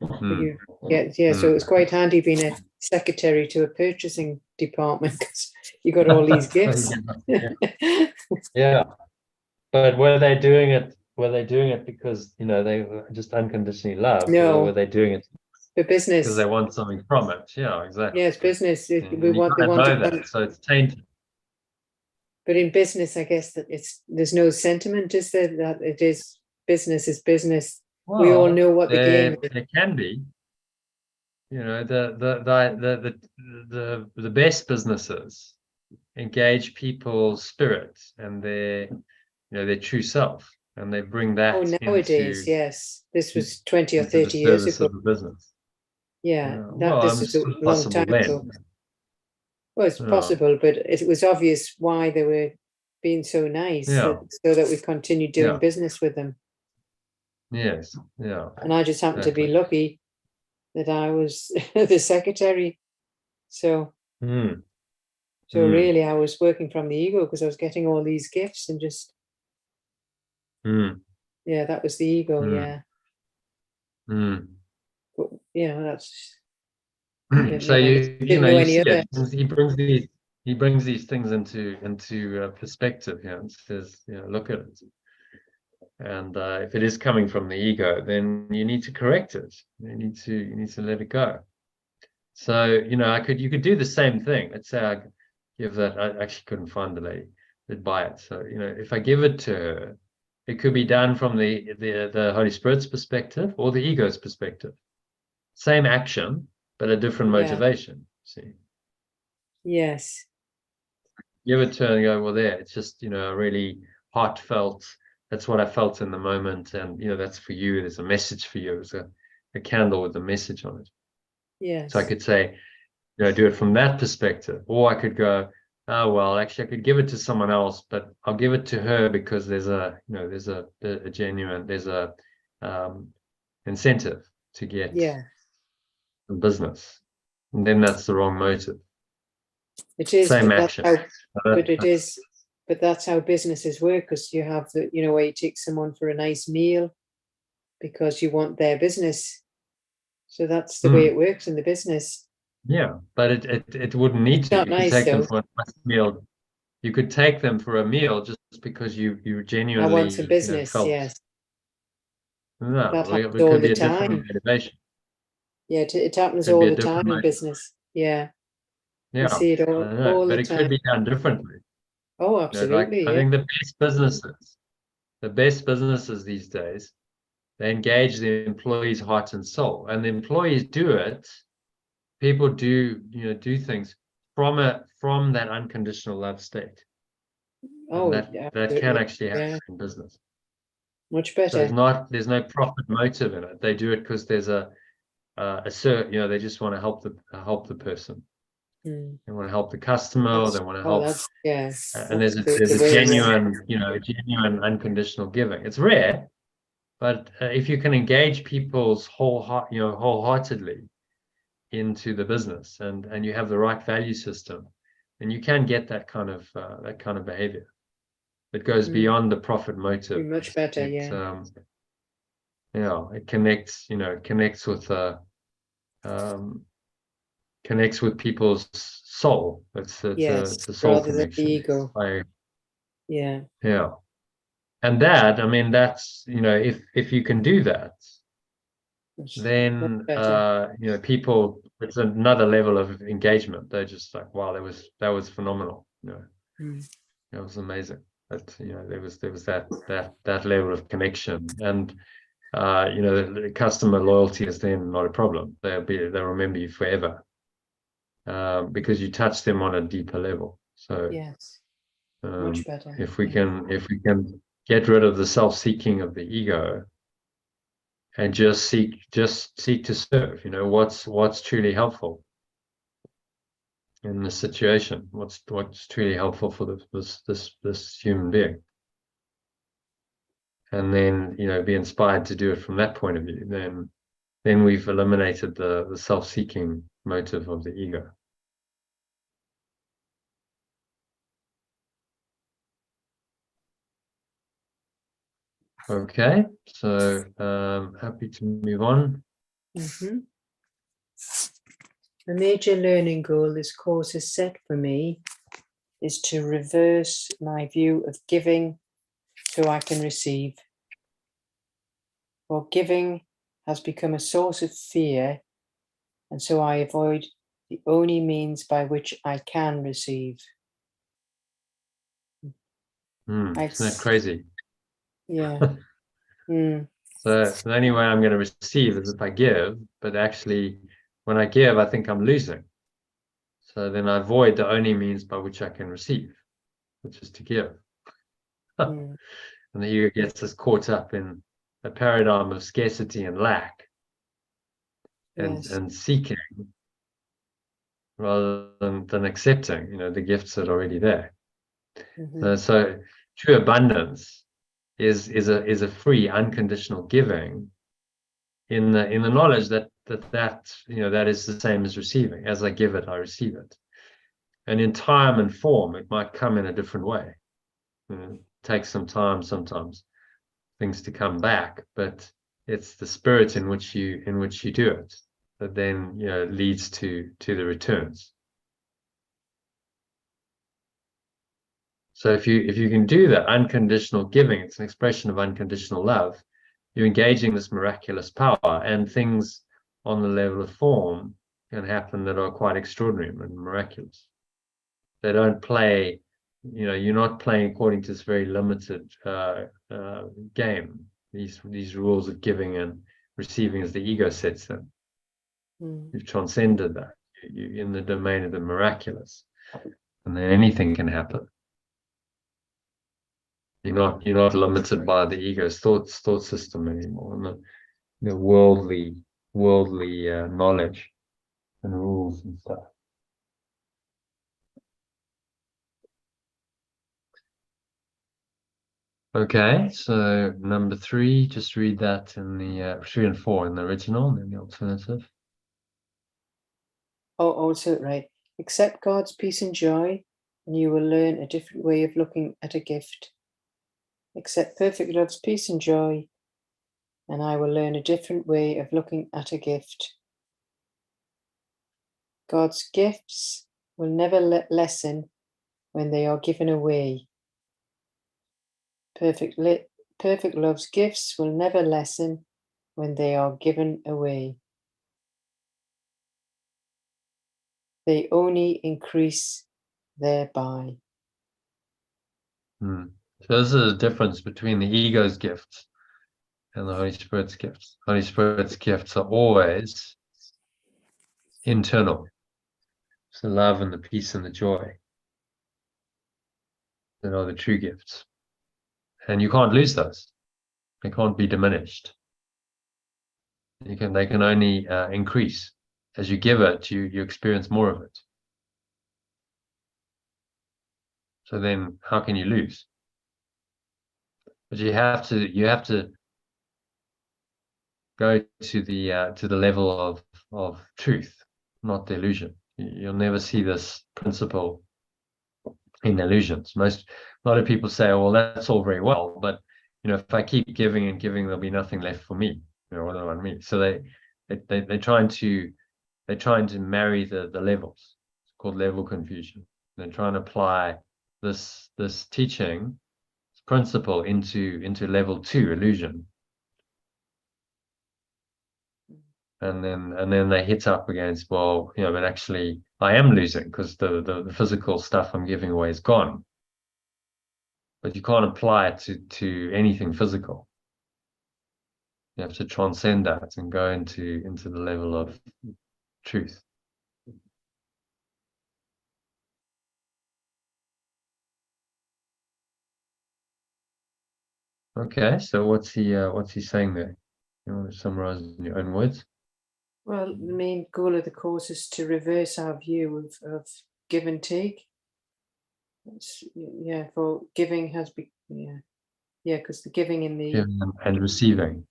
So it was quite handy being a secretary to a purchasing department, because you got all these gifts. But were they doing it because, you know, they were just unconditionally loved? No. Or were they doing it for business? Because they want something from it. Yeah, exactly. Yes, business. They want that, so it's tainted. But in business, I guess that there's no sentiment, is there, that it is business, we all know what the there, game is. there can be. You know, the best businesses engage people's spirit and their true self, and they bring that Oh, nowadays, into yes. This was 20 or into the 30 years service ago. of the business. Yeah, Well, this it's is a long possible time then. ago. Well, it's Yeah. possible, but it was obvious why they were being so nice, Yeah. so that we continued doing Yeah. business with them. Yes, yeah. And I just happened to be Exactly. lucky that I was the secretary. So Mm. really, I was working from the ego because I was getting all these gifts and just, Mm. yeah, that was the ego. Mm. Yeah. Mm. But, that's, So didn't know you any see other. it. He brings these things into perspective. And says, look at it. And if it is coming from the ego, then you need to correct it. You need to let it go. So you could do the same thing. Let's say I give that. I actually couldn't find the lady that buy it. So if I give it to her, it could be done from the Holy Spirit's perspective or the ego's perspective. Same action, but a different Yeah. motivation. See, Yes. give it to her and go, well, there. It's just really heartfelt. That's what I felt in the moment, and that's for you. There's a message for you. It's a candle with a message on it. Yes. So I could say, do it from that perspective, or I could go, oh well, actually I could give it to someone else, but I'll give it to her because there's a genuine, there's a incentive to get the business, and then that's the wrong motive. It is, Same but action. but that's how businesses work, because you have the, where you take someone for a nice meal because you want their business. So that's the way it works in the business. Yeah, but it wouldn't need It's to. not You could nice, take them though. for a nice meal. You could take them for a meal just because you I genuinely want some business, felt. yes. No, That happens it all could the be a different time. motivation. Yeah, it happens Could all be a the different time in motive. business. Yeah, Yeah, you see it I don't know, all but the it could time. be done differently. Oh, Like absolutely, I yeah. think the best businesses these days, they engage the employees' heart and soul, and the employees do it. People do things from that unconditional love state, Oh, and that can absolutely, actually happen yeah. in business. Much So better. there's no profit motive in it. They do it because there's a they just want to help the person. Mm. They want to help the customer, or they want to help. That's, yes. And there's That's a the way, yeah. genuine unconditional giving. It's rare, but if you can engage people's wholeheartedly into the business, and you have the right value system, then you can get that kind of behavior. It goes beyond the profit motive. Much better, yeah. It connects connects with people's soul. It's Yes, a soul rather than the connection. ego. Yeah. Yeah. And that, I mean, that's, if you can do that, Much then better. people, it's another level of engagement. They're just like, wow, that was phenomenal. That was amazing. That there was that level of connection, and the customer loyalty is then not a problem. They'll remember you forever, because you touch them on a deeper level. So Yes, much better. if we can get rid of the self-seeking of the ego and just seek to serve, what's truly helpful in the situation, what's truly helpful for this human being, and then be inspired to do it from that point of view, then we've eliminated the self-seeking motive of the ego. Okay, so happy to move on. A major learning goal this course has set for me is to reverse my view of giving so I can receive. For giving has become a source of fear, and so I avoid the only means by which I can receive. Isn't that crazy? Yeah. So the only way I'm going to receive is if I give, but actually when I give, I think I'm losing. So then I avoid the only means by which I can receive, which is to give. Mm. And the ego gets us caught up in a paradigm of scarcity and lack Yes. and seeking rather than accepting, the gifts that are already there. Mhm. So true abundance is a free, unconditional giving in the knowledge that is the same as receiving. As I give it, I receive it. And in time and form, it might come in a different way. It takes some time sometimes things to come back, but it's the spirit in which you do it that then leads to the returns. So if you can do that unconditional giving, it's an expression of unconditional love. You're engaging this miraculous power, and things on the level of form can happen that are quite extraordinary and miraculous. They don't play, you're not playing according to this very limited game. These rules of giving and receiving as the ego sets them. Mm. You've transcended that. You're in the domain of the miraculous, and then anything can happen. You're not limited by the ego's thought system anymore, and the worldly knowledge and rules and stuff. Okay, so number 3, just read that in the 3 and 4 in the original, and then the alternative. Oh, also, right. Accept God's peace and joy, and you will learn a different way of looking at a gift. Accept perfect love's peace and joy, and I will learn a different way of looking at a gift. God's gifts will never lessen when they are given away. Perfect love's gifts will never lessen when they are given away. They only increase thereby. So this is a difference between the ego's gifts and the Holy Spirit's gifts. Holy Spirit's gifts are always internal. It's the love and the peace and the joy that are the true gifts. And you can't lose those. They can't be diminished. They can only increase. As you give it, you experience more of it. So then how can you lose? But you have to go to the level of truth, not the illusion. You'll never see this principle in illusions. A lot of people say, oh, well, that's all very well, but if I keep giving and giving, there'll be nothing left for me. What do I mean? So they're trying to marry the levels. It's called level confusion. They're trying to apply this teaching, this principle into level 2 illusion. And then they hit up against, well, but actually I am losing because the physical stuff I'm giving away is gone. But you can't apply it to anything physical. You have to transcend that and go into the level of truth. Okay, so what's he saying there? You want to summarize in your own words? Well, the main goal of the course is to reverse our view of give and take. For giving has been, because the giving in the Giving and receiving.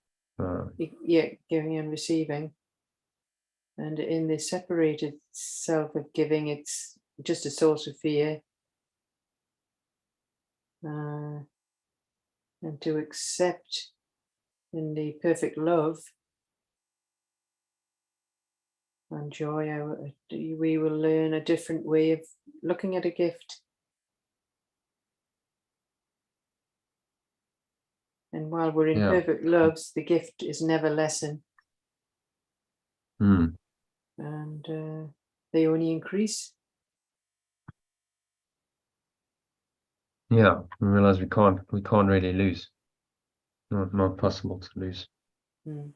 giving and receiving, and in the separated self of giving, it's just a source of fear. And to accept in the perfect love and joy, we will learn a different way of looking at a gift. And while we're in perfect loves, the gift is never lessen. And they only increase. Yeah, we realize we can't really lose. Not possible to lose. Mm.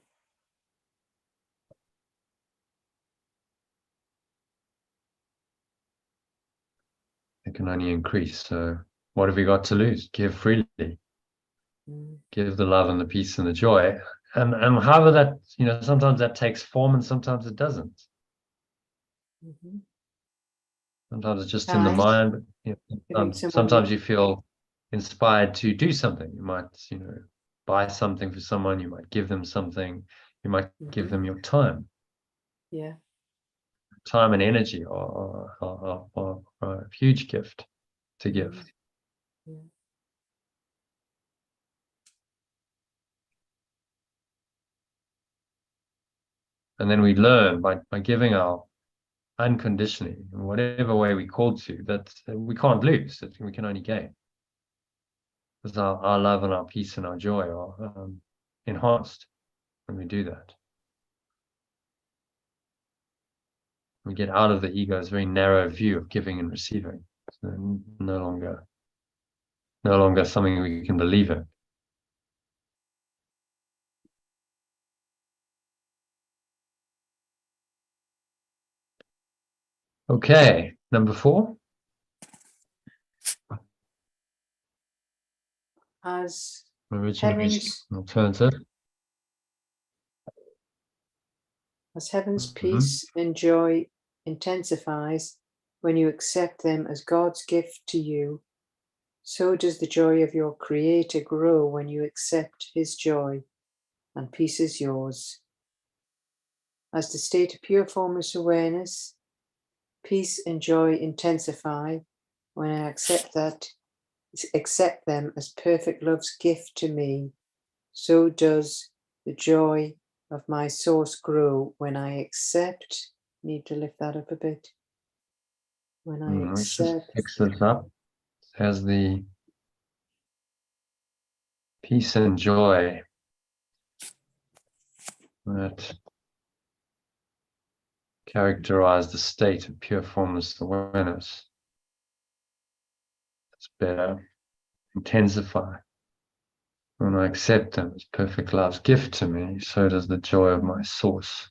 It can only increase. So what have we got to lose? Give freely. Mm. Give the love and the peace and the joy. And however that, sometimes that takes form and sometimes it doesn't. Mhm. Sometimes it's just in the Time, mind, but giving someone sometimes you feel inspired to do something. You might, buy something for someone, you might give them something, you might give them your time. Yeah. Time and energy are a huge gift to give. Yeah. And then we learn by giving our unconditionally, in whatever way we called to, that we can't lose, that we can only gain. Because our love and our peace and our joy are enhanced when we do that. We get out of the ego's very narrow view of giving and receiving. So no longer something we can believe in. Okay, number 4. As Original heaven's, alternative. as heaven's Mhm. peace and joy intensifies when you accept them as God's gift to you, so does the joy of your Creator grow when you accept His joy, and peace is yours. As the state of pure formless awareness, peace and joy intensify when I accept them as perfect love's gift to me, so does the joy of my source grow when I accept. Need to lift that up a bit. When I Let's just accept. fix this up. As the peace and joy that characterize the state of pure formless awareness. It's better, intensify. When I accept them as perfect love's gift to me, so does the joy of my source.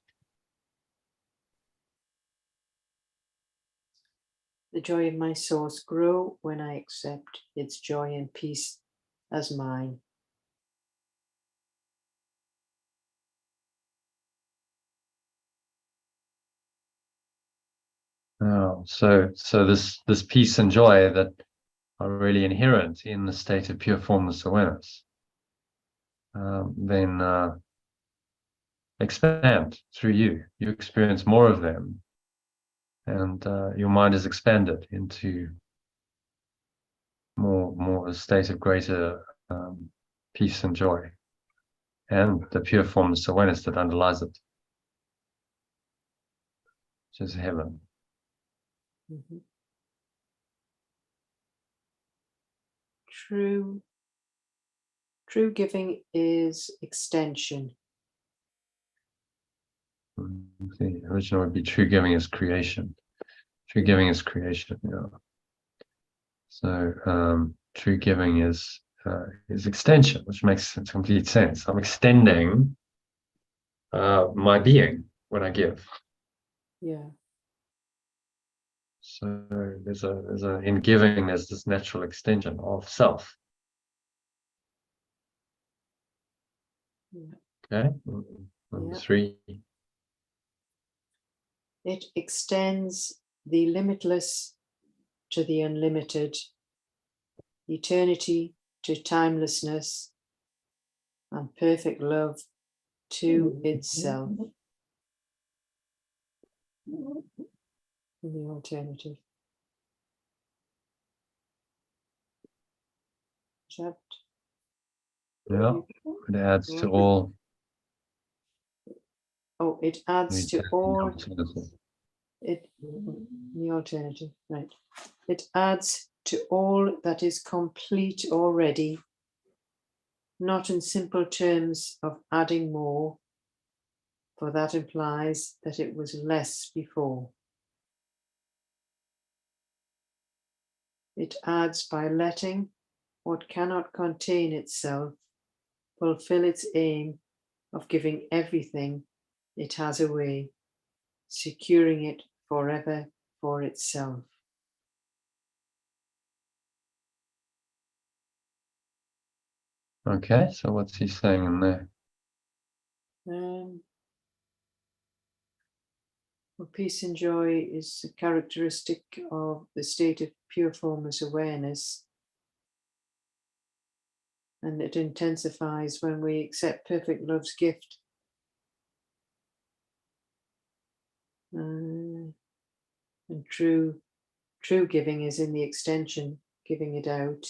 The joy of my source grow when I accept its joy and peace as mine. Oh, so this peace and joy that are really inherent in the state of pure formless awareness, then expand through you. You experience more of them, and your mind is expanded into more a state of greater peace and joy, and the pure formless awareness that underlies it, which is heaven. Mm-hmm. True giving is extension. The original would be true giving is creation. True giving is creation. Yeah. So true giving is extension, which makes complete sense. I'm extending my being when I give. Yeah. So in giving, there's this natural extension of self. Yeah. Okay. Number 3. It extends the limitless to the unlimited, eternity to timelessness, and perfect love to itself. In the alternative. Is that? Yeah. It adds to all. Oh, it adds to all. The alternative, right. It adds to all that is complete already, not in simple terms of adding more, for that implies that it was less before. It adds by letting what cannot contain itself fulfill its aim of giving everything it has away, securing it forever for itself. Okay, so what's he saying in there? Well, peace and joy is a characteristic of the state of pure formless awareness, and it intensifies when we accept perfect love's gift. And true giving is in the extension, giving it out.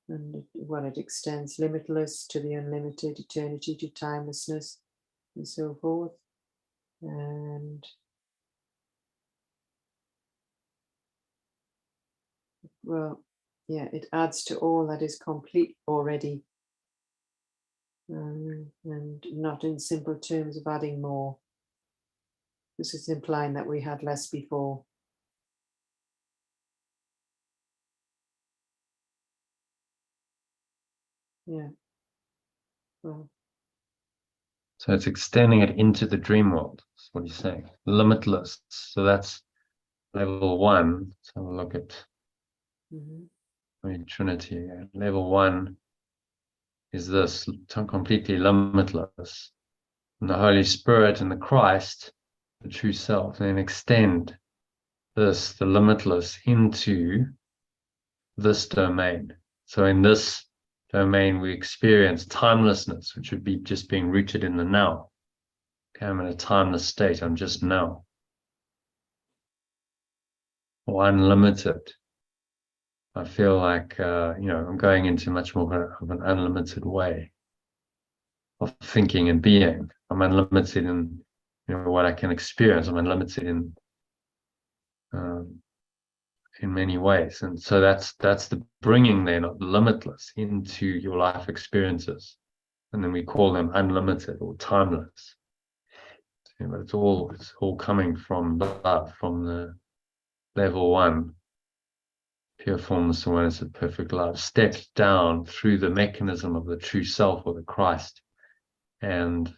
And it extends limitless to the unlimited, eternity to timelessness, and so forth. And well, yeah, it adds to all that is complete already, and not in simple terms of adding more. This is implying that we had less before. Yeah. Well, So it's extending it into the dream world. That's what he's saying. Limitless. So that's level 1. Let's have a look at Trinity. Level 1 is this, completely limitless. And the Holy Spirit and the Christ, the true self, then extend this, the limitless, into this domain. So in this domain, we experience timelessness, which would be just being rooted in the now. Okay, I'm in a timeless state. I'm just now. Or unlimited. I feel like, I'm going into much more of an unlimited way of thinking and being. I'm unlimited in, what I can experience. I'm unlimited in many ways. And so that's the bringing then of the limitless into your life experiences. And then we call them unlimited or timeless. But it's all coming from love, from the level 1. Pure formless awareness of perfect love, stepped down through the mechanism of the true self or the Christ and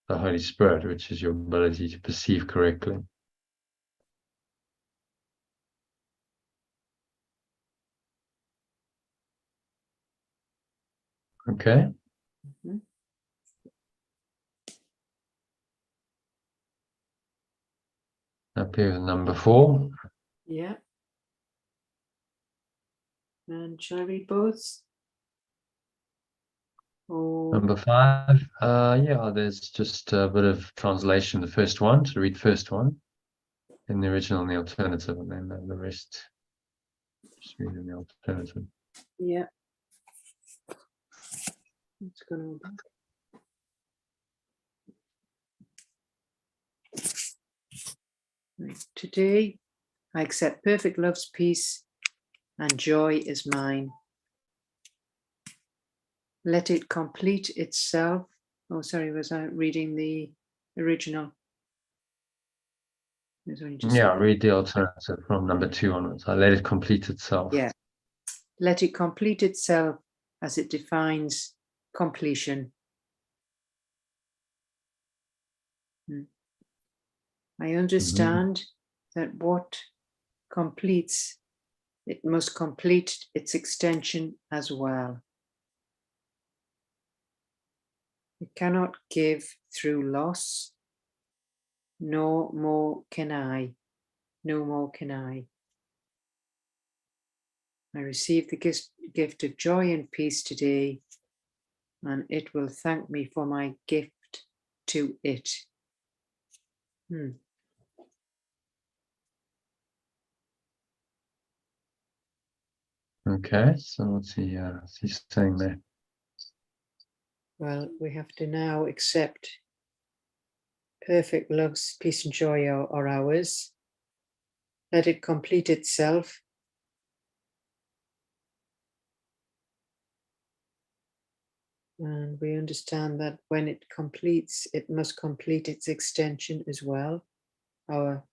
the Holy Spirit, which is your ability to perceive correctly. Okay. Up here with number 4. Yeah. And shall I read both? Or Number 5. There's just a bit of translation. The first one, to read first one in the original and the alternative, and then the rest just read in the alternative. yeah. It's going to right. Today, I accept perfect love's peace and joy is mine. Let it complete itself. Oh, sorry, was I reading the original? Read the alternative from number 2 onwards. I let it complete itself. Yeah. Let it complete itself as it defines completion. I understand that what completes, it must complete its extension as well. It cannot give through loss, no more can I. I receive the gift of joy and peace today, and it will thank me for my gift to it. Okay, so what's he saying there? Well, we have to now accept perfect love's peace and joy are ours. Let it complete itself. And we understand that when it completes, it must complete its extension as well. Our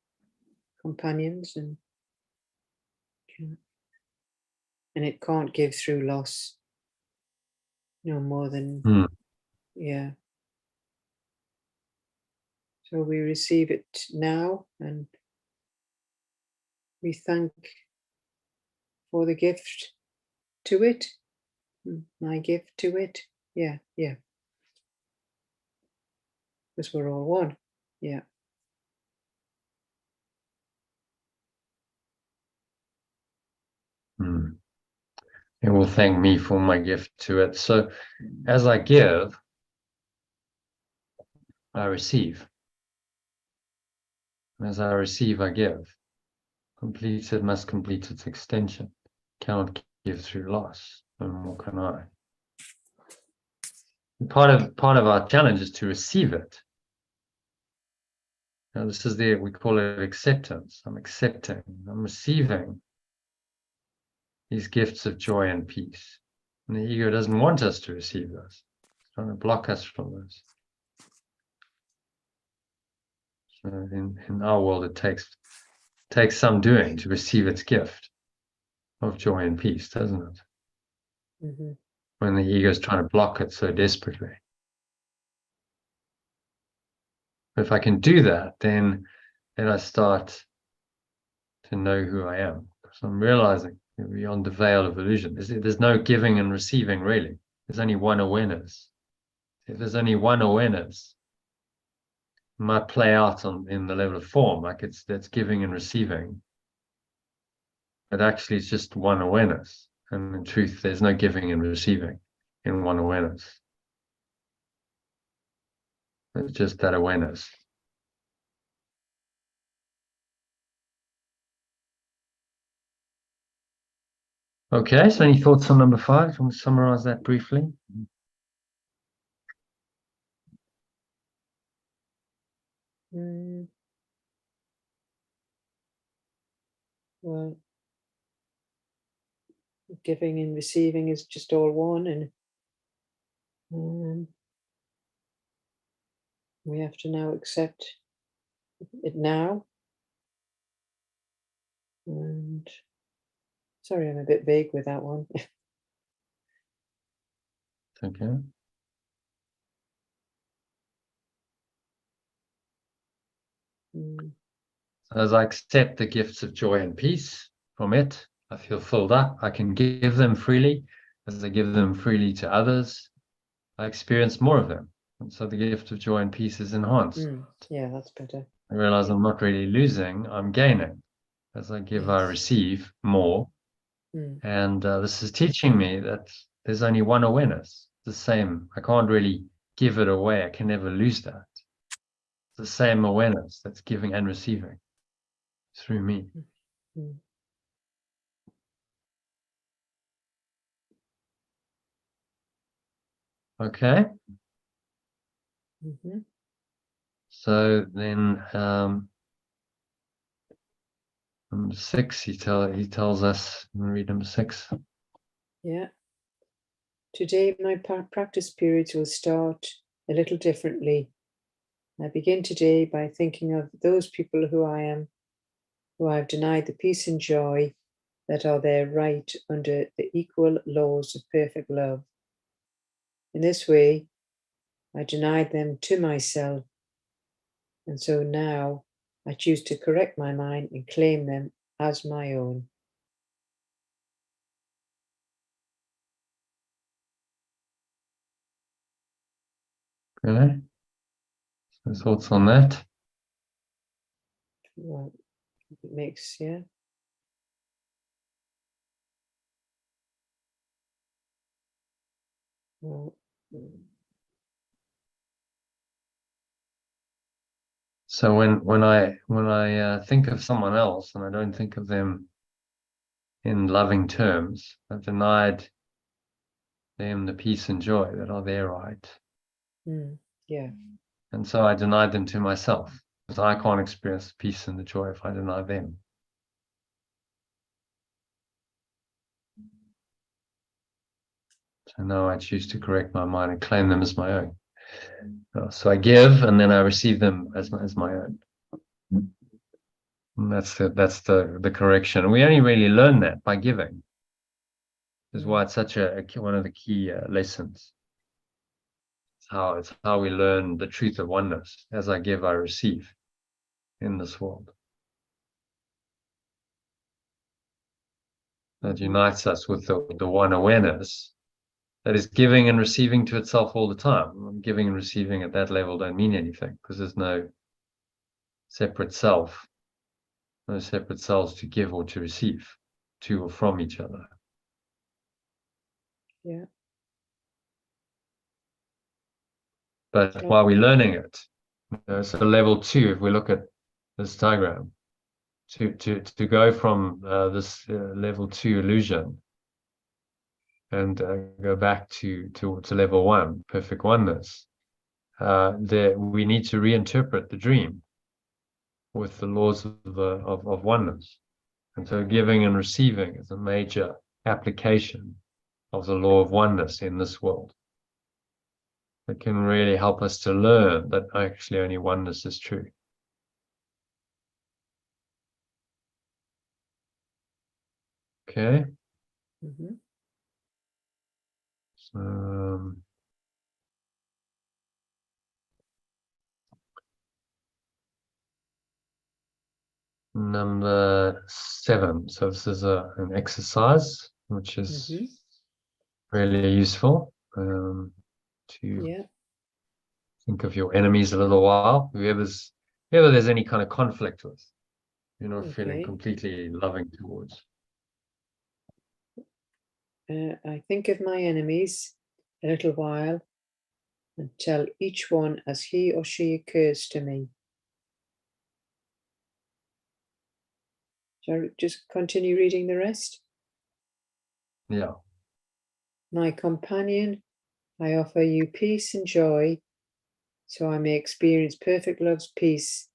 companions, and it can't give through loss. no more than, Hmm. yeah. So we receive it now and we thank for the gift to it, my gift to it. Yeah, yeah. Because we're all one. Yeah. Hmm. It will thank me for my gift to it. So as I give, I receive. As I receive, I give. Completed must complete its extension. Cannot give through loss. No more can I. And part of our challenge is to receive it. Now this is we call it acceptance. I'm accepting. I'm receiving these gifts of joy and peace. And the ego doesn't want us to receive this. It's trying to block us from this. So in our world, it takes some doing to receive its gift of joy and peace, doesn't it? Mm-hmm. When the ego is trying to block it so desperately. If I can do that, then I start to know who I am. Because I'm realizing beyond the veil of illusion, there's no giving and receiving really. There's only one awareness. If there's only one awareness, it might play out in the level of form, like that's giving and receiving. But actually it's just one awareness. And in truth, there's no giving and receiving in one awareness. It's just that awareness. Okay, so any thoughts on number 5? I want to summarize that briefly. Well, giving and receiving is just all one, and we have to now accept it now. And sorry, I'm a bit vague with that one. Okay. As I accept the gifts of joy and peace from it, I feel filled up. I can give them freely. As I give them freely to others, I experience more of them. And so the gift of joy and peace is enhanced. Yeah, that's better. I realize I'm not really losing, I'm gaining. As I give, I receive more. And this is teaching me that there's only one awareness, the same. I can't really give it away. I can never lose that. It's the same awareness that's giving and receiving through me. Okay. So then number 6, he tells us, I'm going to read number 6. Yeah. Today my practice periods will start a little differently. I begin today by thinking of those people who I've denied the peace and joy that are their right under the equal laws of perfect love. In this way, I denied them to myself, and so now I choose to correct my mind and claim them as my own. Okay. So thoughts on that? Well, it makes, yeah. Well, So when I think of someone else and I don't think of them in loving terms, I've denied them the peace and joy that are their right. yeah. And so I denied them to myself, because I can't experience the peace and the joy if I deny them. So now I choose to correct my mind and claim them as my own. So I give, and then I receive them as my own. And that's the correction. And we only really learn that by giving. is why it's such one of the key lessons. It's how we learn the truth of oneness. As I give, I receive in this world. That unites us with the one awareness that is giving and receiving to itself all the time. Giving and receiving at that level don't mean anything because there's no separate self, no separate selves to give or to receive, to or from each other. Yeah. But while we're learning it, so level 2, if we look at this diagram, to go from this level 2 illusion and go back to level 1, perfect oneness, we need to reinterpret the dream with the laws of oneness. And so giving and receiving is a major application of the law of oneness in this world. It can really help us to learn that actually only oneness is true. Okay. So, number 7. So this is an exercise which is really useful to think of your enemies a little while. Whoever there's any kind of conflict with, you're not feeling completely loving towards. I think of my enemies a little while and tell each one as he or she occurs to me. Shall I just continue reading the rest? Yeah. My companion, I offer you peace and joy, so I may experience perfect love's peace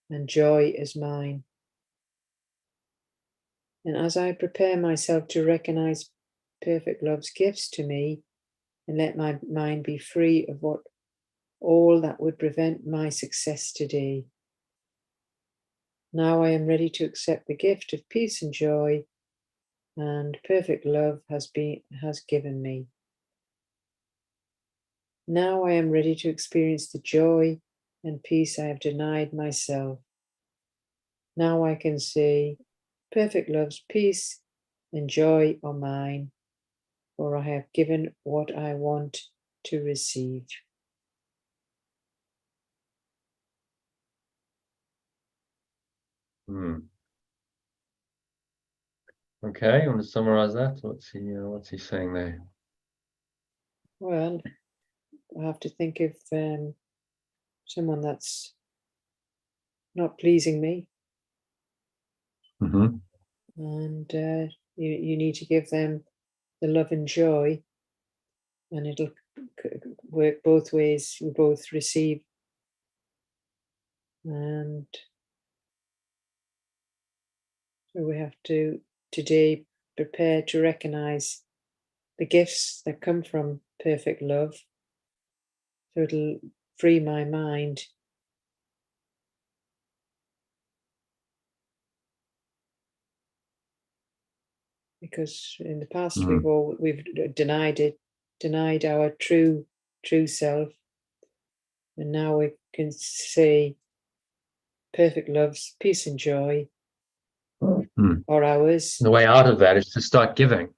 and joy as mine. And as I prepare myself to recognize perfect love's gifts to me and let my mind be free of all that would prevent my success today, now I am ready to accept the gift of peace and joy and perfect love has given me. Now I am ready to experience the joy and peace I have denied myself. Now I can say, perfect love's peace and joy are mine, for I have given what I want to receive. Okay, you want to summarize that? What's he saying there? Well, I have to think of someone that's not pleasing me. And you need to give them the love and joy, and it'll work both ways. We both receive. And so we have to today prepare to recognize the gifts that come from perfect love. So it'll free my mind. Because in the past we've denied our true self, and now we can say perfect love's peace and joy are ours. The way out of that is to start giving.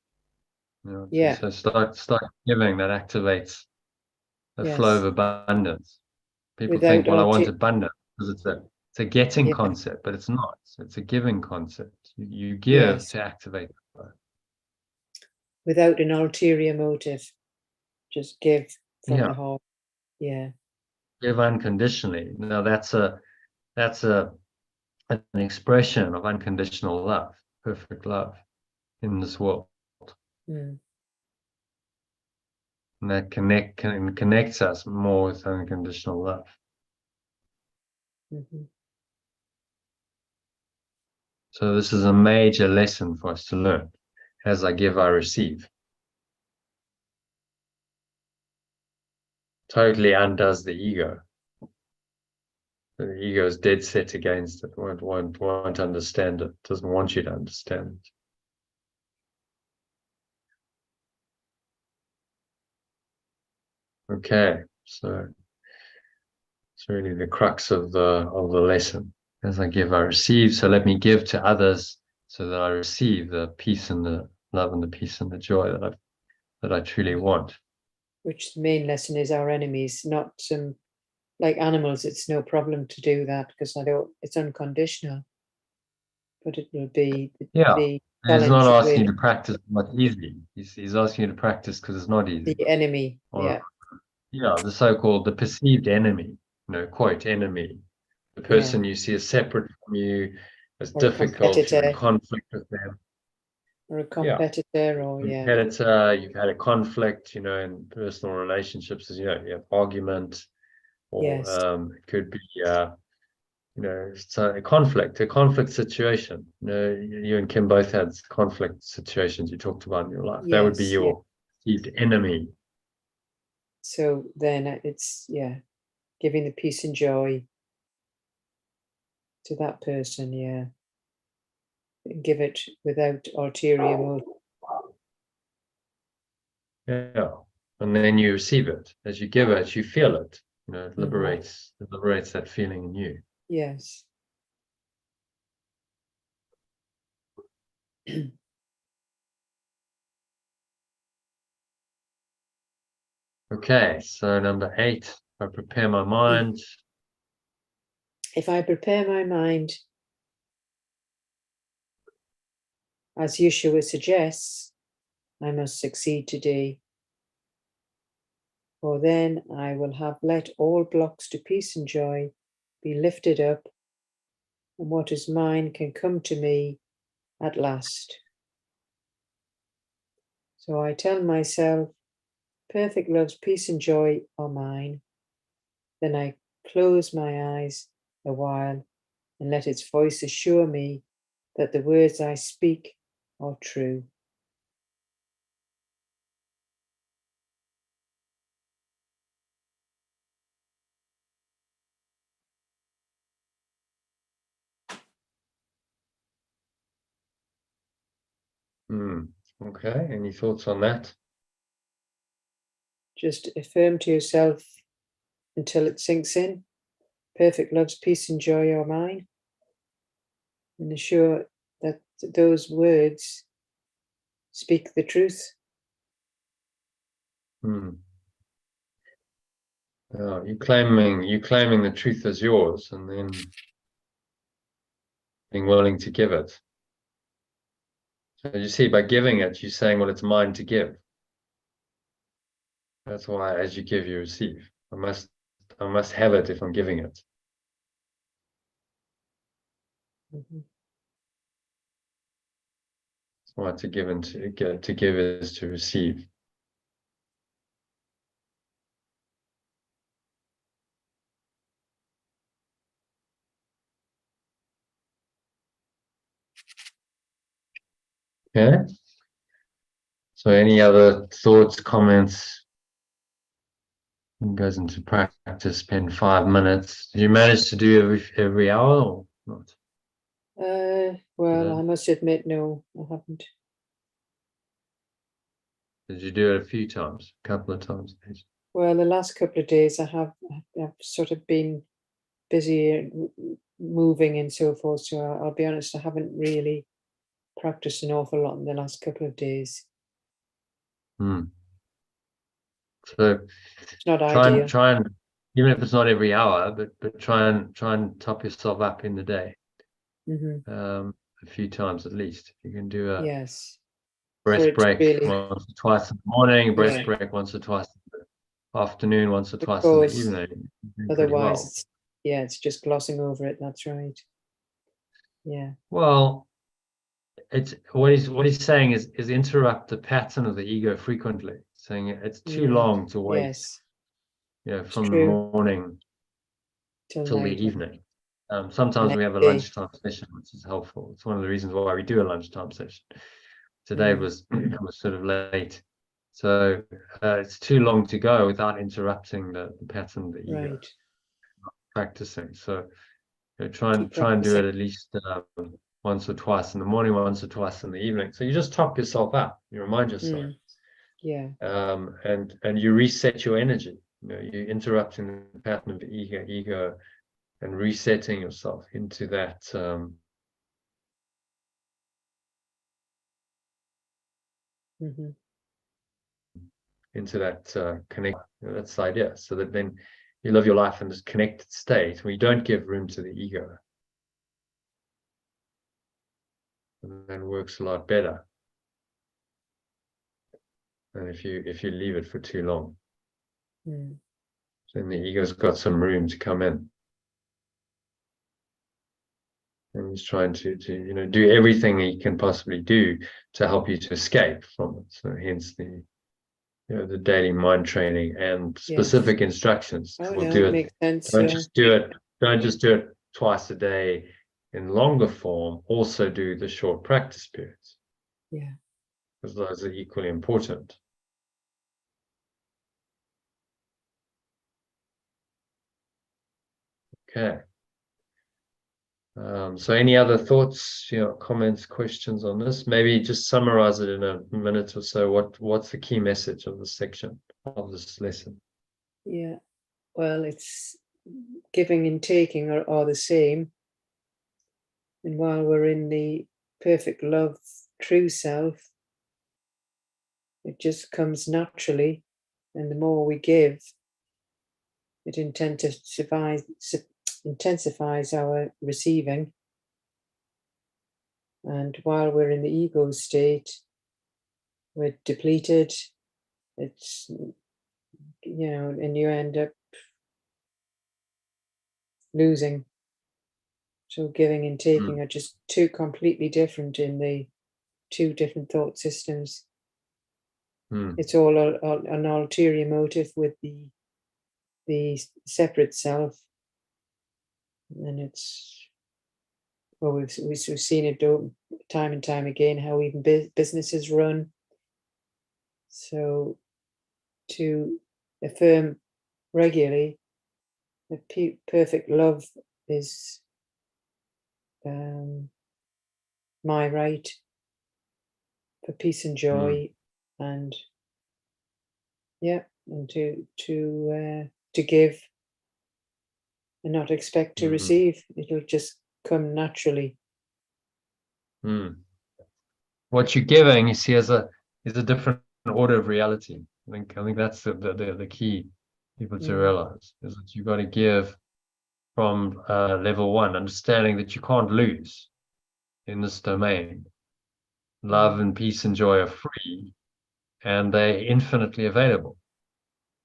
Yeah. So start giving. That activates the flow of abundance. People think, well, I want abundance because it's a getting concept, but it's not. It's a giving concept. You give to activate the flow. Without an ulterior motive, just give from the heart. Yeah. Give unconditionally. Now that's an expression of unconditional love, perfect love in this world. And that connects us more with unconditional love. So this is a major lesson for us to learn. As I give, I receive. Totally undoes the ego. The ego is dead set against it, won't understand it, doesn't want you to understand it. Okay, so it's really the crux of the lesson. As I give, I receive. So let me give to others, so that I receive the peace and the love and the peace and the joy that I truly want. Which the main lesson is our enemies, not some like animals. It's no problem to do that because it's unconditional. But it will be Yeah, the he's not challenge asking you with to practice what's easy. He's asking you to practice because it's not easy. the enemy. Or, Yeah, the so-called, the perceived enemy, quote, enemy, the yeah. person you see as separate from you, as Or a difficult, you're in competitor, conflict with them. or a Yeah, competitor, or competitor, you've had a conflict, in personal relationships, as you have argument, or yes, it could be, so a conflict situation. You and Kim both had conflict situations you talked about in your life. That would be yes, yeah. your perceived enemy. So then it's giving the peace and joy to that person, give it without ulterior motive. Yeah. And then you receive it. As you give it, you feel it. It Mhm. liberates that feeling in you. Yes. Okay, so number 8, I prepare my mind. If I prepare my mind, as Yeshua suggests, I must succeed today. For then I will have let all blocks to peace and joy be lifted up, and what is mine can come to me at last. So I tell myself, perfect love's peace and joy are mine. Then I close my eyes a while and let its voice assure me that the words I speak are true. Okay, any thoughts on that? Just affirm to yourself until it sinks in. Perfect love's peace and joy are mine. And assure that those words speak the truth. You claiming the truth as yours, and then being willing to give it. So you see, by giving it, you're saying, well, it's mine to give. That's why as you give, you receive. I must have it if I'm giving it. Mm-hmm. That's why to give is to receive. Okay. So any other thoughts, comments? Goes into practice, spend 5 minutes. Did you manage to do every hour or not? Well, I must admit, no, I haven't. Did you do it a few times, a couple of times? Well, the last couple of days I've sort of been busy moving and so forth. So I'll be honest, I haven't really practiced an awful lot in the last couple of days. So It's not try ideal. and even if it's not every hour, but try and top yourself up in the day. A few times at least. If you can do a breath break really, once or twice in the morning, breath break once or twice in the afternoon, once or twice in the evening. Otherwise, it's just glossing over it. That's right. Yeah. Well, it's what he's saying is interrupt the pattern of the ego frequently, saying it's too long to wait. Yes. From the morning till the evening. Sometimes we have a lunchtime session, which is helpful. It's one of the reasons why we do a lunchtime session. Today was sort of late, so it's too long to go without interrupting the pattern of the ego. Practicing, so try and do it at least once or twice in the morning, once or twice in the evening. So you just top yourself up. You remind yourself. Yeah. And you reset your energy. You're interrupting the pattern of ego, and resetting yourself into that Mm-hmm. into that connect. That's the idea. So that then you live your life in this connected state where you don't give room to the ego, and then works a lot better than if you leave it for too long. Mm. Then the ego's got some room to come in, and he's trying to do everything he can possibly do to help you to escape from it. So hence the daily mind training and Yes. specific instructions. Oh We'll no, do it it. makes sense. Don't just do it. Don't just do it twice a day in longer form. Also do the short practice periods, Yeah. because those are equally important. Okay. So any other thoughts, comments, questions on this? Maybe just summarize it in a minute or so. What's the key message of this section, of this lesson? Yeah. Well, it's giving and taking are the same. And while we're in the perfect love, true self, it just comes naturally. And the more we give, it intensifies our receiving. And while we're in the ego state, we're depleted. It's, and you end up losing. So giving and taking are just two completely different in the two different thought systems. It's all an ulterior motive with the separate self, and it's we've seen it time and time again how even businesses run. So to affirm regularly that perfect love is my right for peace and joy, and and to give and not expect to receive. It'll just come naturally. What you're giving, you see, is a different order of reality. I think that's the key people to realize, is that you've got to give from level one, understanding that you can't lose in this domain. Love and peace and joy are free, and they're infinitely available.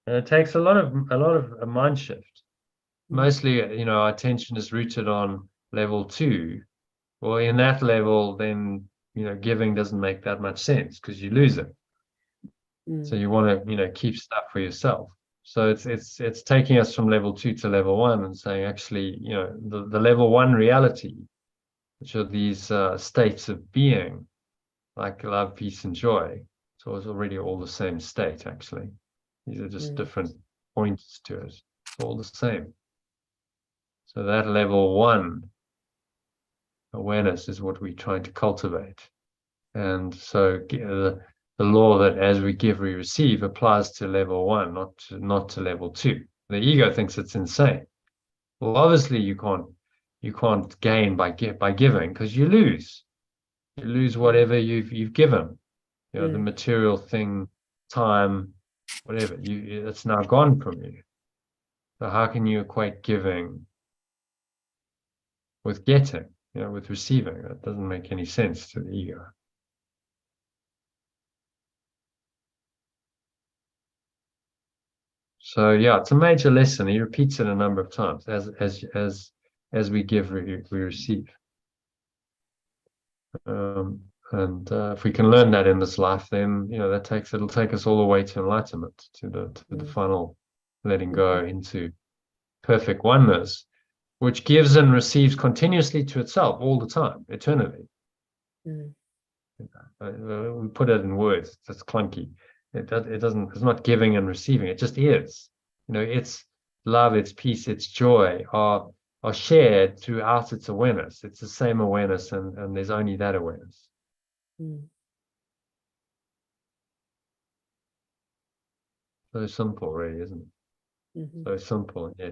And it takes a lot of a mind shift. Mostly, our attention is rooted on level two. Well, in that level, then giving doesn't make that much sense because you lose it. So you want to keep stuff for yourself. So it's taking us from level two to level one and saying, actually, the level one reality, which are these states of being, like love, peace, and joy. So it's already all the same state, actually. These are just different points to it. It's all the same. So that level one awareness is what we're trying to cultivate. And so the law that as we give, we receive applies to level one, not to level two. The ego thinks it's insane. Well, obviously you can't gain by giving, because you lose. You lose whatever you've given. The material thing, time, whatever. It's now gone from you. So how can you equate giving with getting, with receiving? That doesn't make any sense to the ego. So it's a major lesson. He repeats it a number of times. As we give, we receive. And if we can learn that in this life, then it'll take us all the way to enlightenment, to the final letting go into perfect oneness, which gives and receives continuously to itself all the time, eternally. We put it in words. It's clunky. It's not giving and receiving. It just is. Its love, its peace, its joy are shared throughout its awareness. It's the same awareness, and there's only that awareness. So simple, really, isn't it? Mhm. So simple. Yeah.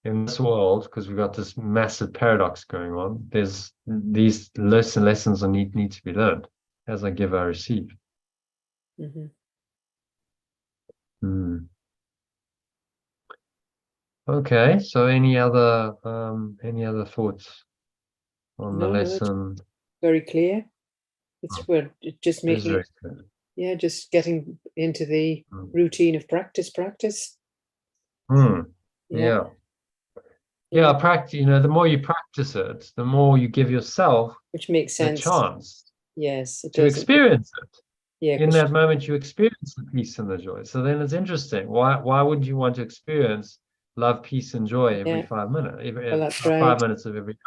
In this world, because we've got this massive paradox going on, there's these lessons that need to be learned. As I give, I receive. Mhm. Hmm. Okay. So any other thoughts on the No, it's lesson? very clear. We're just It is making very it, clear. yeah, just getting into the Hmm. routine of practice. Hmm. Yeah, Yeah. yeah, Practice. The more you practice it, the more you give yourself which makes the sense. chance Yes, it to doesn't. experience it. Yeah, In 'cause- that moment, you experience the peace and the joy. So then it's interesting. Why would you want to experience love, peace, and joy every yeah. 5 minutes? Well, that's 5 minutes right. of every.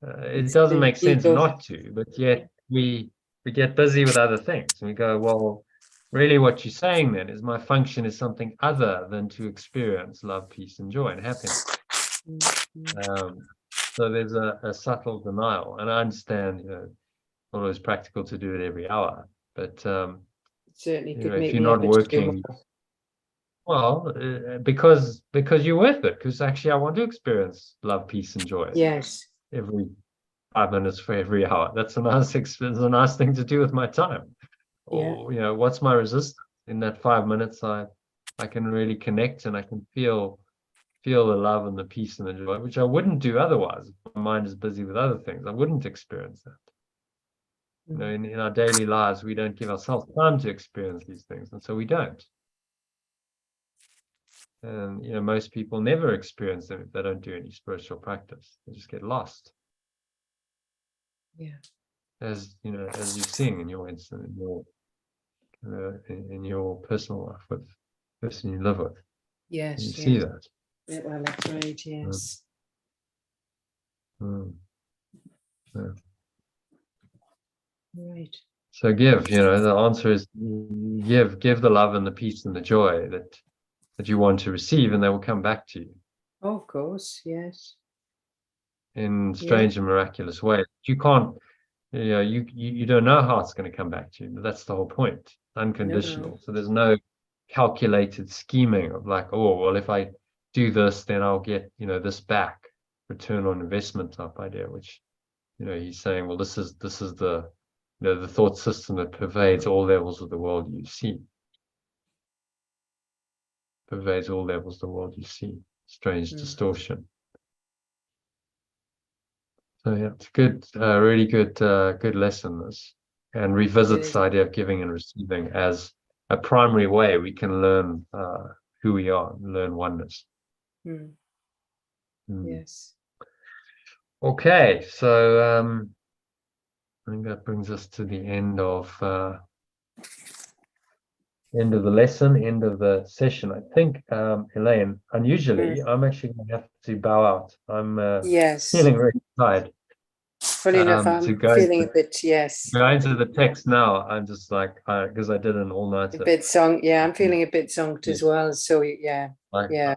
It It's doesn't the make sense ego. not to, but yet we get busy with other things, and we go, well, really, what you're saying then is my function is something other than to experience love, peace, and joy and happiness. Mhm. So there's a subtle denial, and I understand, not always practical to do it every hour, but Certainly could if make you're the not effort to do working, more. well, because you're worth it. Because actually, I want to experience love, peace, and joy Yes. every 5 minutes for every hour. That's a it's a nice thing to do with my time. Yeah. Or what's my resistance in that 5 minutes? I can really connect and I can feel the love and the peace and the joy, which I wouldn't do otherwise. My mind is busy with other things. I wouldn't experience that. In our daily lives, we don't give ourselves time to experience these things, and so we don't. And most people never experience them if they don't do any spiritual practice. They just get lost. Yeah. As as you sing in your instant, in your personal life with the person you live with. Yes. You Yes. see that. Yeah, well, that's right. Yes. Mm. Yeah. Right. So give, the answer is give the love and the peace and the joy that you want to receive, and they will come back to you Oh, of course. Yes. in Yeah. strange and miraculous ways. You can't, you don't know how it's going to come back to you, but that's the whole point. Unconditional. No. So there's no calculated scheming of like, oh, well, if I do this, then I'll get, this back, return on investment type idea, which, he's saying, well, this is the, the thought system that pervades all levels of the world you see. Pervades all levels of the world you see. Strange distortion. So yeah, it's good, really good lesson this, and revisits the idea of giving and receiving as a primary way we can learn who we are, learn oneness. Yes. Okay, so I think that brings us to the end of the lesson, end of the session. I think, Elaine, unusually, I'm actually going to have to bow out. I'm Yes. feeling very tired. Funny enough, I'm feeling a bit, yes. Going to the text now, I'm just like, because I did an all-nighter. A bit sunk, yeah. I'm feeling a bit zonked as well. So yeah, yeah.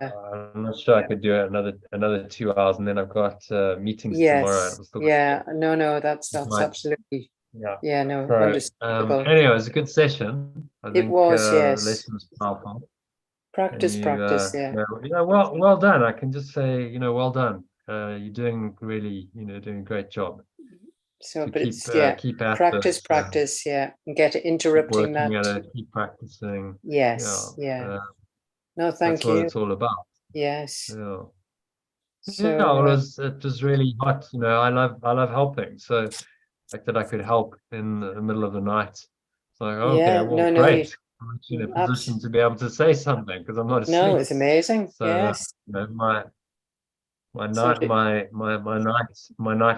I'm not sure I could do it another 2 hours, and then I've got meetings tomorrow. Yes, yeah. No, that's absolutely. Yeah, no, So, understandable. anyway, it was a good session. I It think was, the yes. lesson was powerful. Practice, yeah. Well done. I can just say, well done. You're doing really, doing a great job. So, To but it's keep at practice, yeah, and get keep interrupting working that. at it, keep practicing. Yes, yeah. No, thank that's you. what it's all about. Yes. Yeah. So It was really hot. I love helping. So the fact that I could help in the middle of the night, it's like, okay, yeah, well, no, great. I'm actually in a position to be able to say something because I'm not asleep. No, it's amazing. So yes. My night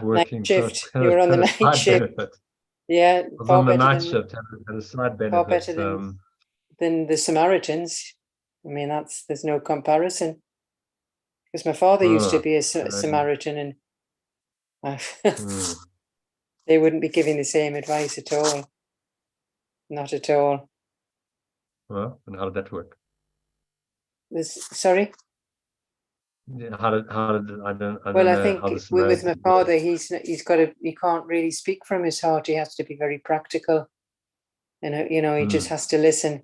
working shift. had You were on the a night side shift. benefit. Yeah, I was far on the better night than shift, had a side far benefit. better than the Samaritans. I mean, there's no comparison. Because my father used to be a Samaritan, and they wouldn't be giving the same advice at all. Not at all. Well, and how did that work? Sorry? Yeah, how did I don't Well, I know think how the with my Samaritan father, he can't really speak from his heart. He has to be very practical, and he just has to listen.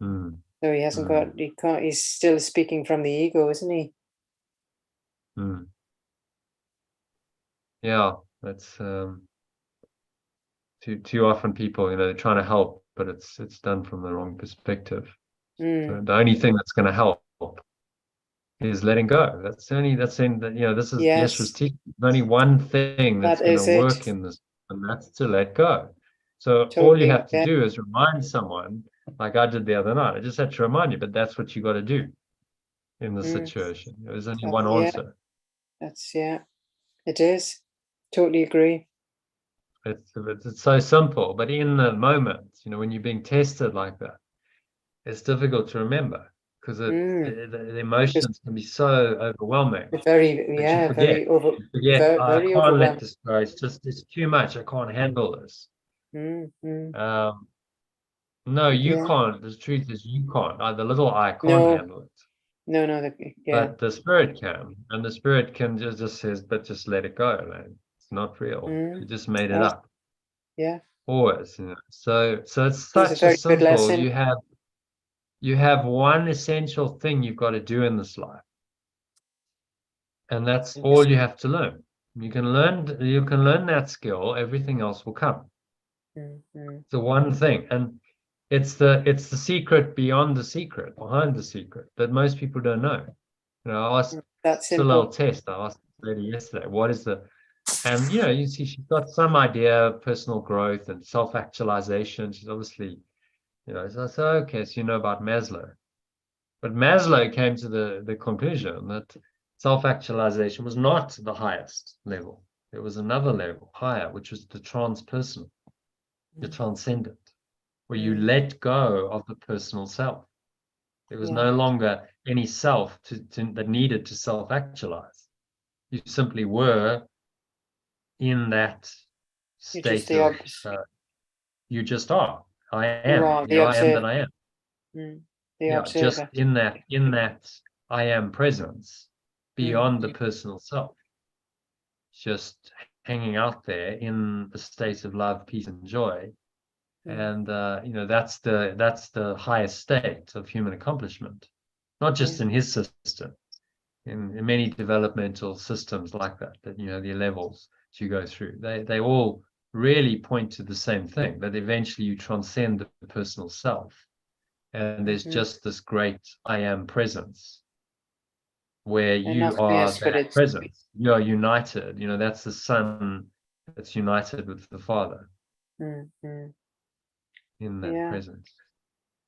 Mm, So he hasn't mm, got, he can't, he's still speaking from the ego, isn't he? mm. Yeah, that's too often people, they're trying to help, but it's done from the wrong perspective. So Mm, the only thing that's going to help is letting go. That's in that, this is Yeshua's yes, teaching. There's only one thing that's that going to is it. work in this, and that's to let go. So all you Totally. have to Yeah. do is remind someone, like I did the other night. I just had to remind you, but that's what you got to do in the Mm, situation. There's only one yeah, answer. yeah, it is. Totally agree. It's so simple, but in the moment, when you're being tested like that, it's difficult to remember because Mm, the because emotions can be so overwhelming it's very, that you yeah, forget. You forget, very, I very can't let overwhelming. this go. It's too much. I can't handle this. Mm, mm, No, you yeah. can't. The truth is, you can't. The little I can't No, handle it, no, yeah. but the spirit can, and the spirit can just says, but just let it go, man. It's not real. You Mm, just made it that's, up. yeah. Always. So it's It was a such a very good simple. lesson. You have one essential thing you've got to do in this life, and that's Yes. all you have to learn. You can learn that skill, everything else will come. Mm, mm, The one thing, and it's the secret beyond the secret, behind the secret, that most people don't know. I asked, that it's a little simple. test. I asked the lady yesterday, what is the, and you see she's got some idea of personal growth and self-actualization. She's obviously, so I said, okay, so you know about Maslow. But Maslow came to the conclusion that self-actualization was not the highest level. There was another level higher, which was the transpersonal, the transcendent, where you Mm, let go of the personal self. There was yeah. no longer any self that needed to self-actualize. You simply were in that You're just state the of, opposite. you just are. I You am. are the I am that observer. I am. Mm, the Yeah, just observer. in that I am presence Mm, beyond the personal self, just hanging out there in the state of love, peace, and joy. mm, And that's the highest state of human accomplishment, not just yeah. in his system, in many developmental systems like that the levels that you go through. They all really point to the same thing, that eventually you transcend the personal self. And there's Mm-hmm. just this great I am presence where And you not, are yes, but that it's presence. You're united. That's the Son that's united with the Father mm, mm, in that yeah, presence.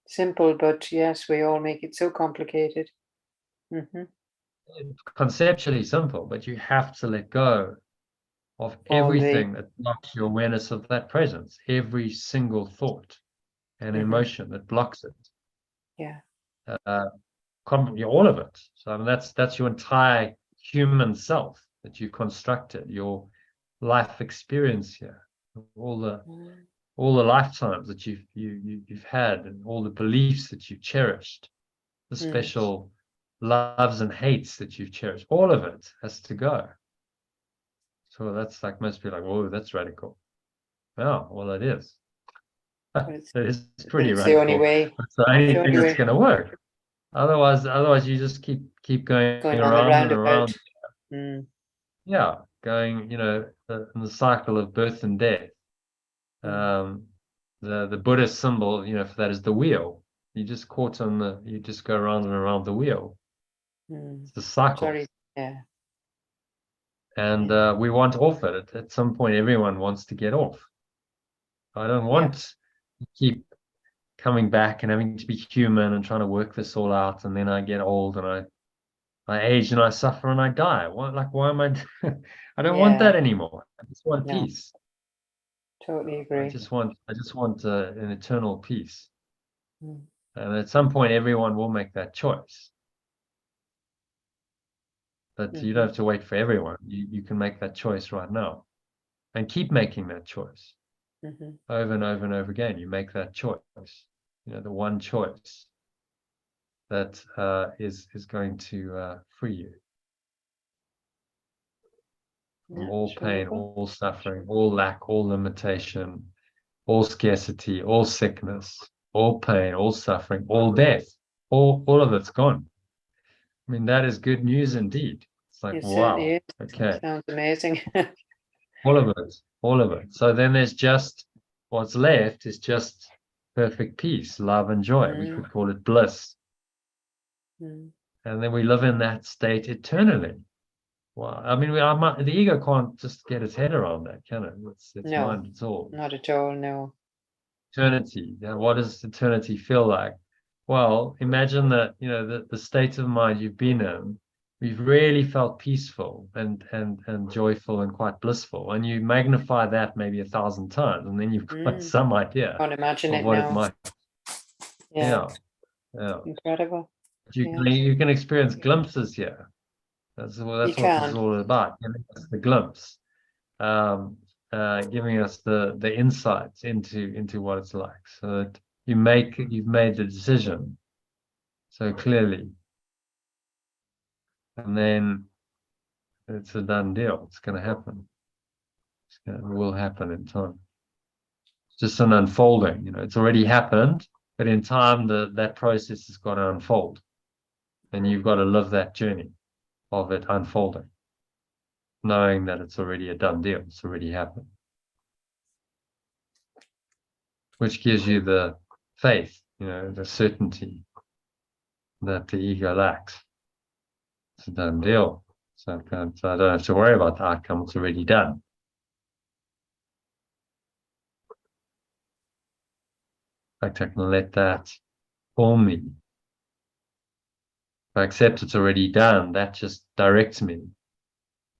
simple, but yes, we all make it so complicated. Mm-hmm. It's conceptually simple, but you have to let go of All the everything that blocks your awareness of that presence, every single thought and mm-hmm. emotion that blocks it. Yeah. Uh, all of it. So I mean, that's your entire human self that you constructed, your life experience here, all the Mm, all the lifetimes that you've had, and all the beliefs that you've cherished, the mm, special loves and hates that you've cherished. All of it has to go. So that's like, most people are like, oh, that's radical. Oh, well, it is. but it's It is but pretty it's the only radical. way. It's the It's only the thing only that's way going to work. Otherwise, you just keep going going on the around and roundabout. around. Mm, Yeah, going, in the cycle of birth and death. mm, Um, the Buddhist symbol, for that is the wheel. You just you just go around and around the wheel. mm. It's the cycle. Sorry. Yeah. And Yeah. we want off it. At some point, everyone wants to get off. I don't Yeah. want to keep coming back and having to be human and trying to work this all out. And then I get old and I age and I suffer and I die. Why am I? I don't want Yeah. that anymore. I just want No, peace. totally I agree. just want an eternal peace. Mm, And at some point, everyone will make that choice. But you don't mm-hmm. have to wait for everyone. You can make that choice right now, and keep making that choice Mm-hmm. over and over and over again. You make that choice. The one choice that is going to free you from Yeah. all Sure. pain, all suffering, all lack, all limitation, all scarcity, all sickness, all pain, all suffering, all death, all of it's gone. I mean, that is good news indeed. It's like, It wow, certainly is. okay, Sounds amazing. all of it, all of it. So then there's just, what's left is just perfect peace, love and joy. We could call it bliss. Mm. And then we live in that state eternally. Wow. I mean, the ego can't just get its head around that, can it? It's No, mind, it's all. not at all. No. Eternity. Yeah, what does eternity feel like? Well, imagine that, the state of mind you've been in, we've really felt peaceful and joyful and quite blissful. And you magnify that maybe 1,000 times, and then you've got some idea Can't imagine of it what it now. might. Yeah. Yeah. Incredible. You can experience glimpses here. That's what this is all about. Giving us the glimpse, giving us the insights into what it's like, so that you've made the decision so clearly, and then it's a done deal. It's going to happen. It will happen in time. It's just an unfolding. It's already happened, but in time, that process has got to unfold, and you've got to live that journey of it unfolding, knowing that it's already a done deal. It's already happened, which gives you the faith, the certainty that the ego lacks. It's a done deal. So I don't have to worry about the outcome. It's already done. In fact, I can let that form me. If I accept it's already done, that just directs me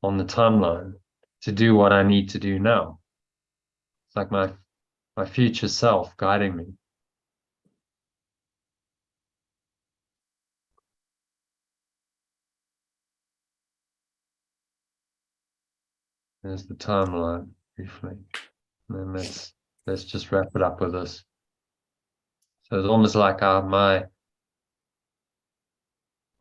on the timeline to do what I need to do now. It's like my future self guiding me. There's the timeline briefly. And then let's just wrap it up with this. So it's almost like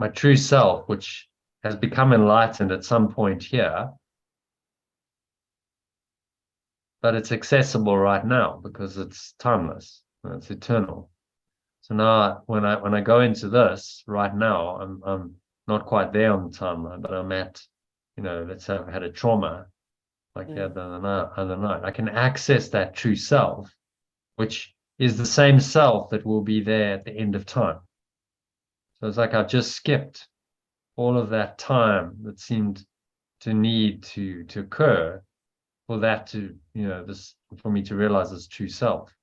my true self, which has become enlightened at some point here, but it's accessible right now because it's timeless, it's eternal. So now when I go into this right now, I'm not quite there on the timeline, but I'm at, let's say I've had a trauma like the other night. I can access that true self, which is the same self that will be there at the end of time. So it's like I've just skipped all of that time that seemed to need to occur for that to, for me to realize this true self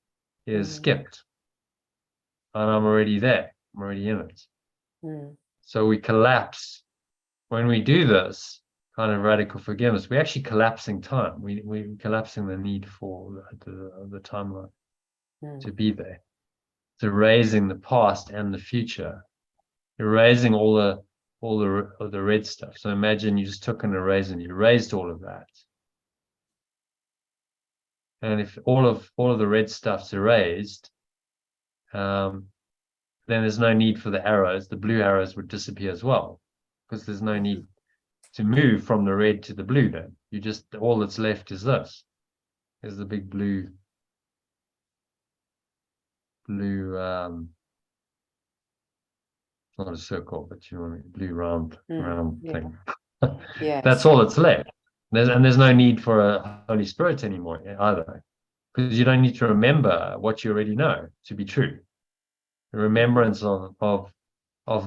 is skipped. And I'm already there. I'm already in it. So we collapse. When we do this kind of radical forgiveness, we're actually collapsing time. We're collapsing the need for the timeline to be there. It's erasing the past and the future, erasing all the red stuff. So imagine you just took an eraser and you erased all of that. And if all of the red stuff's erased, then there's no need for the arrows. The blue arrows would disappear as well, because there's no need to move from the red to the blue. Then all that's left is this. Is the big blue not a circle, but blue round thing. Yes. That's all that's left. There's no need for a Holy Spirit anymore either, because you don't need to remember what you already know to be true. The remembrance of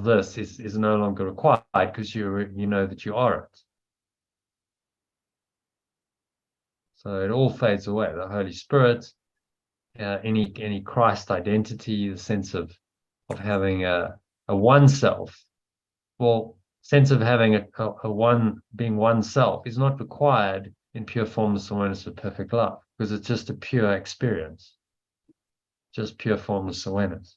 this is no longer required, because you know that you are it. So it all fades away. The Holy Spirit, any Christ identity, the sense of having a one self. Well, sense of having a one, being oneself, is not required in pure formless awareness of perfect love, because it's just a pure experience, just pure formless awareness,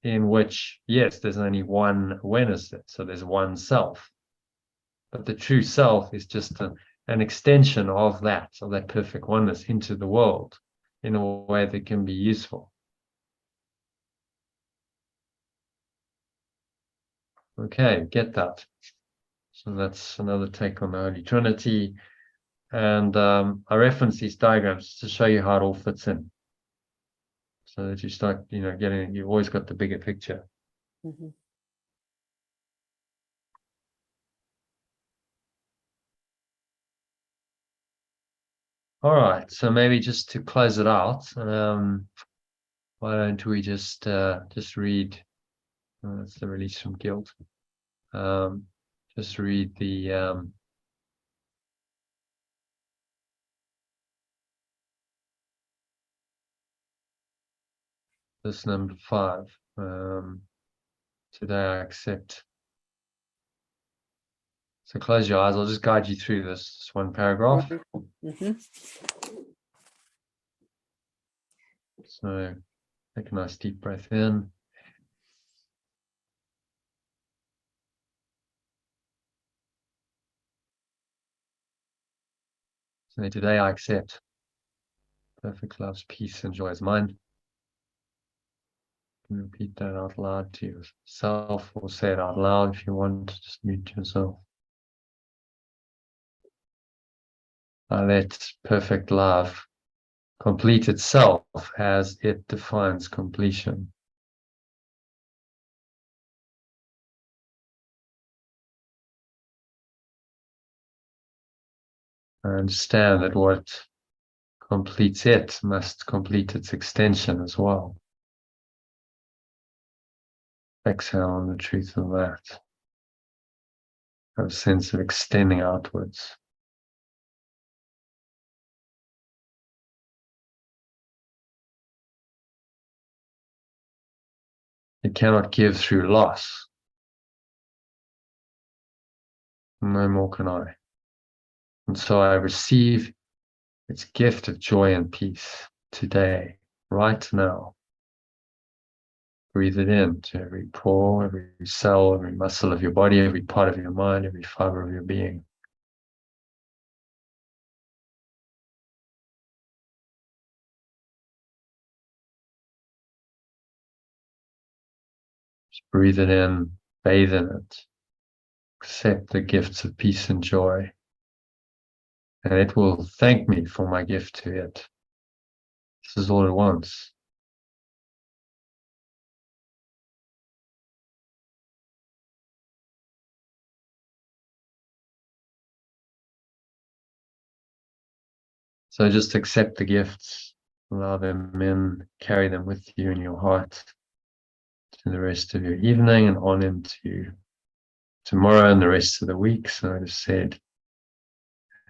in which, yes, there's only one awareness there, so there's one self, but the true self is just an extension of that perfect oneness into the world in a way that can be useful. Okay, get that. So that's another take on the Holy Trinity. And I reference these diagrams to show you how it all fits in. so that you start, getting, you've always got the bigger picture. Mhm. All right, so maybe just to close it out, why don't we just read, that's the release from guilt. Just read the this number 5. Today I accept. So close your eyes. I'll just guide you through this one paragraph. Mhm. So take a nice deep breath in. So today I accept perfect love's peace and joy is mine. You can repeat that out loud to yourself, or say it out loud if you want. Just mute yourself. I let perfect love complete itself as it defines completion. I understand that what completes it must complete its extension as well. Exhale on the truth of that. Have a sense of extending outwards. It cannot give through loss. No more can I. And so I receive its gift of joy and peace today, right now. Breathe it in to every pore, every cell, every muscle of your body, every part of your mind, every fiber of your being. Just breathe it in, bathe in it. Accept the gifts of peace and joy. And it will thank me for my gift to it. This is all it wants. So just accept the gifts, allow them in, carry them with you in your heart to the rest of your evening and on into tomorrow and the rest of the week. So it is said,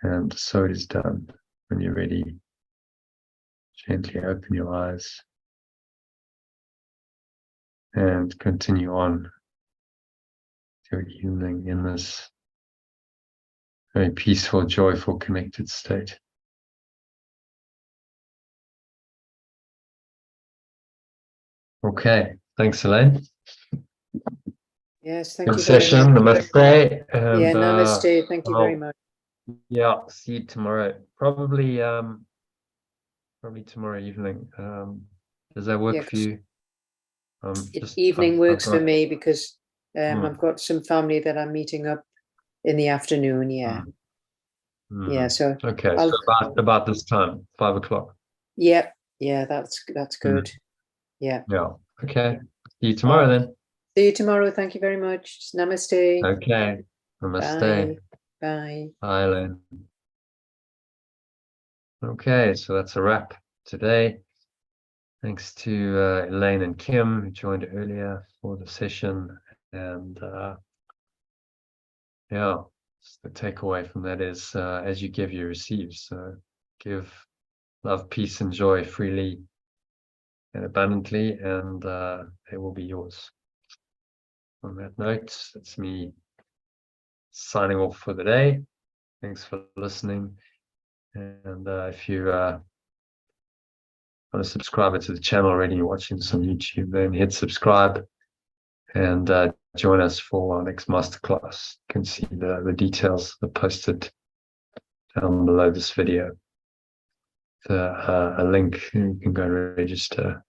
and so it is done. When you're ready, gently open your eyes and continue on to your evening in this very peaceful, joyful, connected state. Okay, thanks, Elaine. Yes, thank Good you very session. much. Namaste. Yeah, And, namaste. Thank you very much. yeah, see you tomorrow. Probably tomorrow evening. Does that work Yeah, for you? evening works for got- me because I've got some family that I'm meeting up in the afternoon. Yeah, yeah. So Okay, I'll, so about this time, 5 o'clock. yeah, that's good. Yeah. Yeah. Okay. See you tomorrow then. See you tomorrow. Thank you very much. Namaste. Okay. Namaste. Bye. Bye. Bye, Elaine. Okay, so that's a wrap today. Thanks to Elaine and Kim who joined earlier for the session. And yeah, the takeaway from that is as you give, you receive. So give love, peace, and joy freely and abundantly, and they will be yours. On that note, that's me signing off for the day. Thanks for listening. And if you want to subscribe to the channel already, you're watching this on YouTube, then hit subscribe and join us for our next masterclass. You can see the details are posted down below this video. A link, you can go and register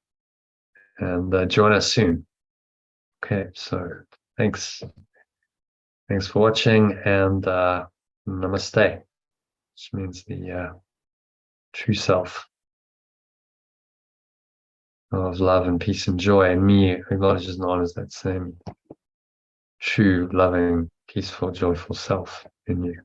and join us soon. Okay, so thanks for watching, and namaste, which means the true self. of love and peace and joy, and me acknowledges and honors that same true, loving, peaceful, joyful self in you.